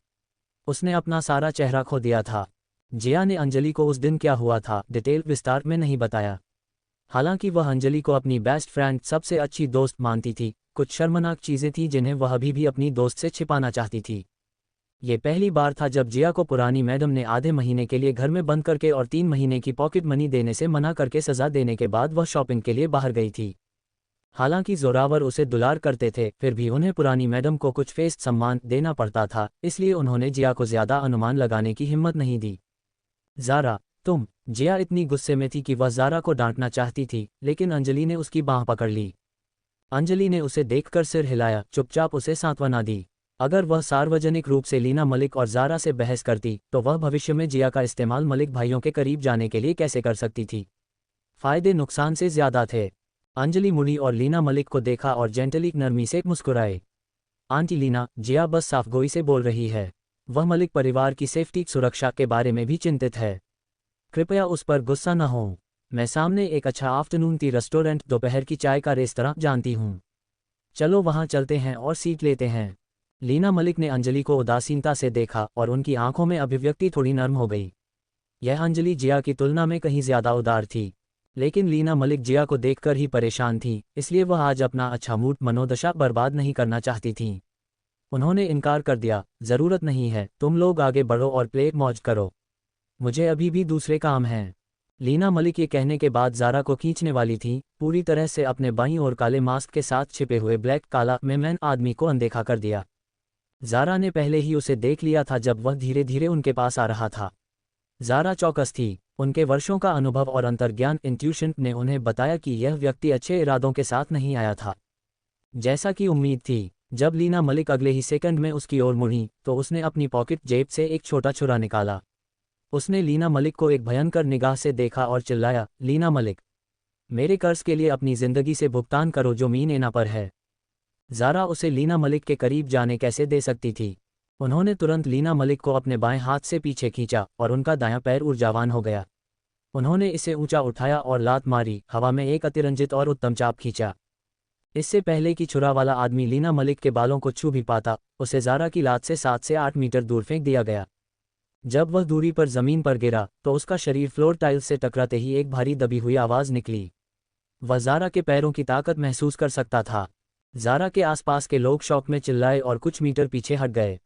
उसने अपना सारा चेहरा खो दिया था। जिया ने अंजलि को उस दिन क्या हुआ था डिटेल विस्तार में नहीं बताया। हालांकि वह अंजलि को अपनी बेस्ट फ्रेंड, सबसे अच्छी दोस्त मानती थी, कुछ शर्मनाक चीज़ें थीं जिन्हें वह अभी भी अपनी दोस्त से छिपाना चाहती थी। ये पहली बार था जब जिया को पुरानी मैडम ने आधे महीने के लिए घर में बंद करके और 3 महीने की पॉकेट मनी देने से मना करके सज़ा देने के बाद वह शॉपिंग के लिए बाहर गई थी। हालांकि जोरावर उसे दुलार करते थे, फिर भी उन्हें पुरानी मैडम को कुछ फेस्ट सम्मान देना पड़ता था, इसलिए उन्होंने जिया को ज़्यादा अनुमान लगाने की हिम्मत नहीं दी। ज़ारा, तुम। जिया इतनी गुस्से में थी कि वह ज़ारा को डांटना चाहती थी, लेकिन अंजलि ने उसकी बाँह पकड़ ली। अंजलि ने उसे देखकर सिर हिलाया, चुपचाप उसे सांत्वना दी। अगर वह सार्वजनिक रूप से लीना मलिक और ज़ारा से बहस करती, तो वह भविष्य में जिया का इस्तेमाल मलिक भाइयों के करीब जाने के लिए कैसे कर सकती थी? फ़ायदे नुकसान से ज़्यादा थे। अंजलि मुड़ी और लीना मलिक को देखा और जेंटली नरमी से मुस्कुराए। आंटी लीना, जिया बस साफगोई से बोल रही है। वह मलिक परिवार की सेफ्टी, सुरक्षा के बारे में भी चिंतित है। कृपया उस पर गुस्सा न हो। मैं सामने एक अच्छा आफ्टरनून टी रेस्टोरेंट, दोपहर की चाय का रेस्तरां जानती हूँ। चलो वहाँ चलते हैं और सीट लेते हैं। लीना मलिक ने अंजलि को उदासीनता से देखा और उनकी आंखों में अभिव्यक्ति थोड़ी नर्म हो गई। यह अंजलि जिया की तुलना में कहीं ज़्यादा उदार थी। लेकिन लीना मलिक जिया को देखकर ही परेशान थी, इसलिए वह आज अपना अच्छा मूड मनोदशा बर्बाद नहीं करना चाहती थीं। उन्होंने इनकार कर दिया, ज़रूरत नहीं है, तुम लोग आगे बढ़ो और प्लेट मौज करो, मुझे अभी भी दूसरे काम हैं। लीना मलिक ये कहने के बाद ज़ारा को खींचने वाली थी, पूरी तरह से अपने बाईं ओर काले मास्क के साथ छिपे हुए ब्लैक काला मैन आदमी को अनदेखा कर दिया। ज़ारा ने पहले ही उसे देख लिया था जब वह धीरे धीरे उनके पास आ रहा था। ज़ारा चौकस थी, उनके वर्षों का अनुभव और अंतर्ज्ञान इंट्यूशन ने उन्हें बताया कि यह व्यक्ति अच्छे इरादों के साथ नहीं आया था। जैसा कि उम्मीद थी, जब लीना मलिक अगले ही सेकंड में उसकी ओर मुड़ी तो उसने अपनी पॉकेट जेब से एक छोटा छुरा निकाला। उसने लीना मलिक को एक भयंकर निगाह से देखा और चिल्लाया, लीना मलिक, मेरे कर्ज के लिए अपनी जिंदगी से भुगतान करो जो मीना पर है। ज़ारा उसे लीना मलिक के करीब जाने कैसे दे सकती थी। उन्होंने तुरंत लीना मलिक को अपने बाएं हाथ से पीछे खींचा और उनका दायां पैर ऊर्जावान हो गया। उन्होंने इसे ऊंचा उठाया और लात मारी, हवा में एक अतिरंजित और उत्तम चाप खींचा। इससे पहले कि छुरा वाला आदमी लीना मलिक के बालों को छू भी पाता, उसे ज़ारा की लात से 7 से 8 मीटर दूर फेंक दिया गया। जब वह दूरी पर जमीन पर गिरा तो उसका शरीर फ्लोर टाइल्स से टकराते ही एक भारी दबी हुई आवाज़ निकली। वह ज़ारा के पैरों की ताकत महसूस कर सकता था। ज़ारा के आसपास के लोग शौक में चिल्लाए और कुछ मीटर पीछे हट गए।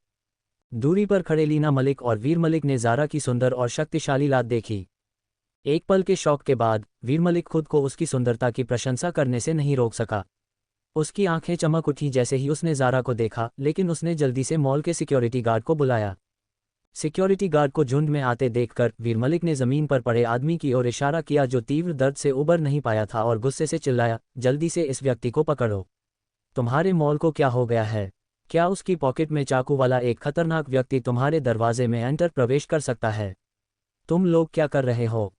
दूरी पर खड़े लीना मलिक और वीर मलिक ने ज़ारा की सुंदर और शक्तिशाली लात देखी। एक पल के शौक के बाद वीर मलिक खुद को उसकी सुंदरता की प्रशंसा करने से नहीं रोक सका। उसकी आंखें चमक उठी जैसे ही उसने ज़ारा को देखा, लेकिन उसने जल्दी से मॉल के सिक्योरिटी गार्ड को बुलाया। सिक्योरिटी गार्ड को झुंड में आते देखकर वीर मलिक ने ज़मीन पर पड़े आदमी की ओर इशारा किया जो तीव्र दर्द से उबर नहीं पाया था और गुस्से से चिल्लाया, जल्दी से इस व्यक्ति को पकड़ो। तुम्हारे मॉल को क्या हो गया है? क्या उसकी पॉकेट में चाकू वाला एक खतरनाक व्यक्ति तुम्हारे दरवाजे में एंटर प्रवेश कर सकता है? तुम लोग क्या कर रहे हो?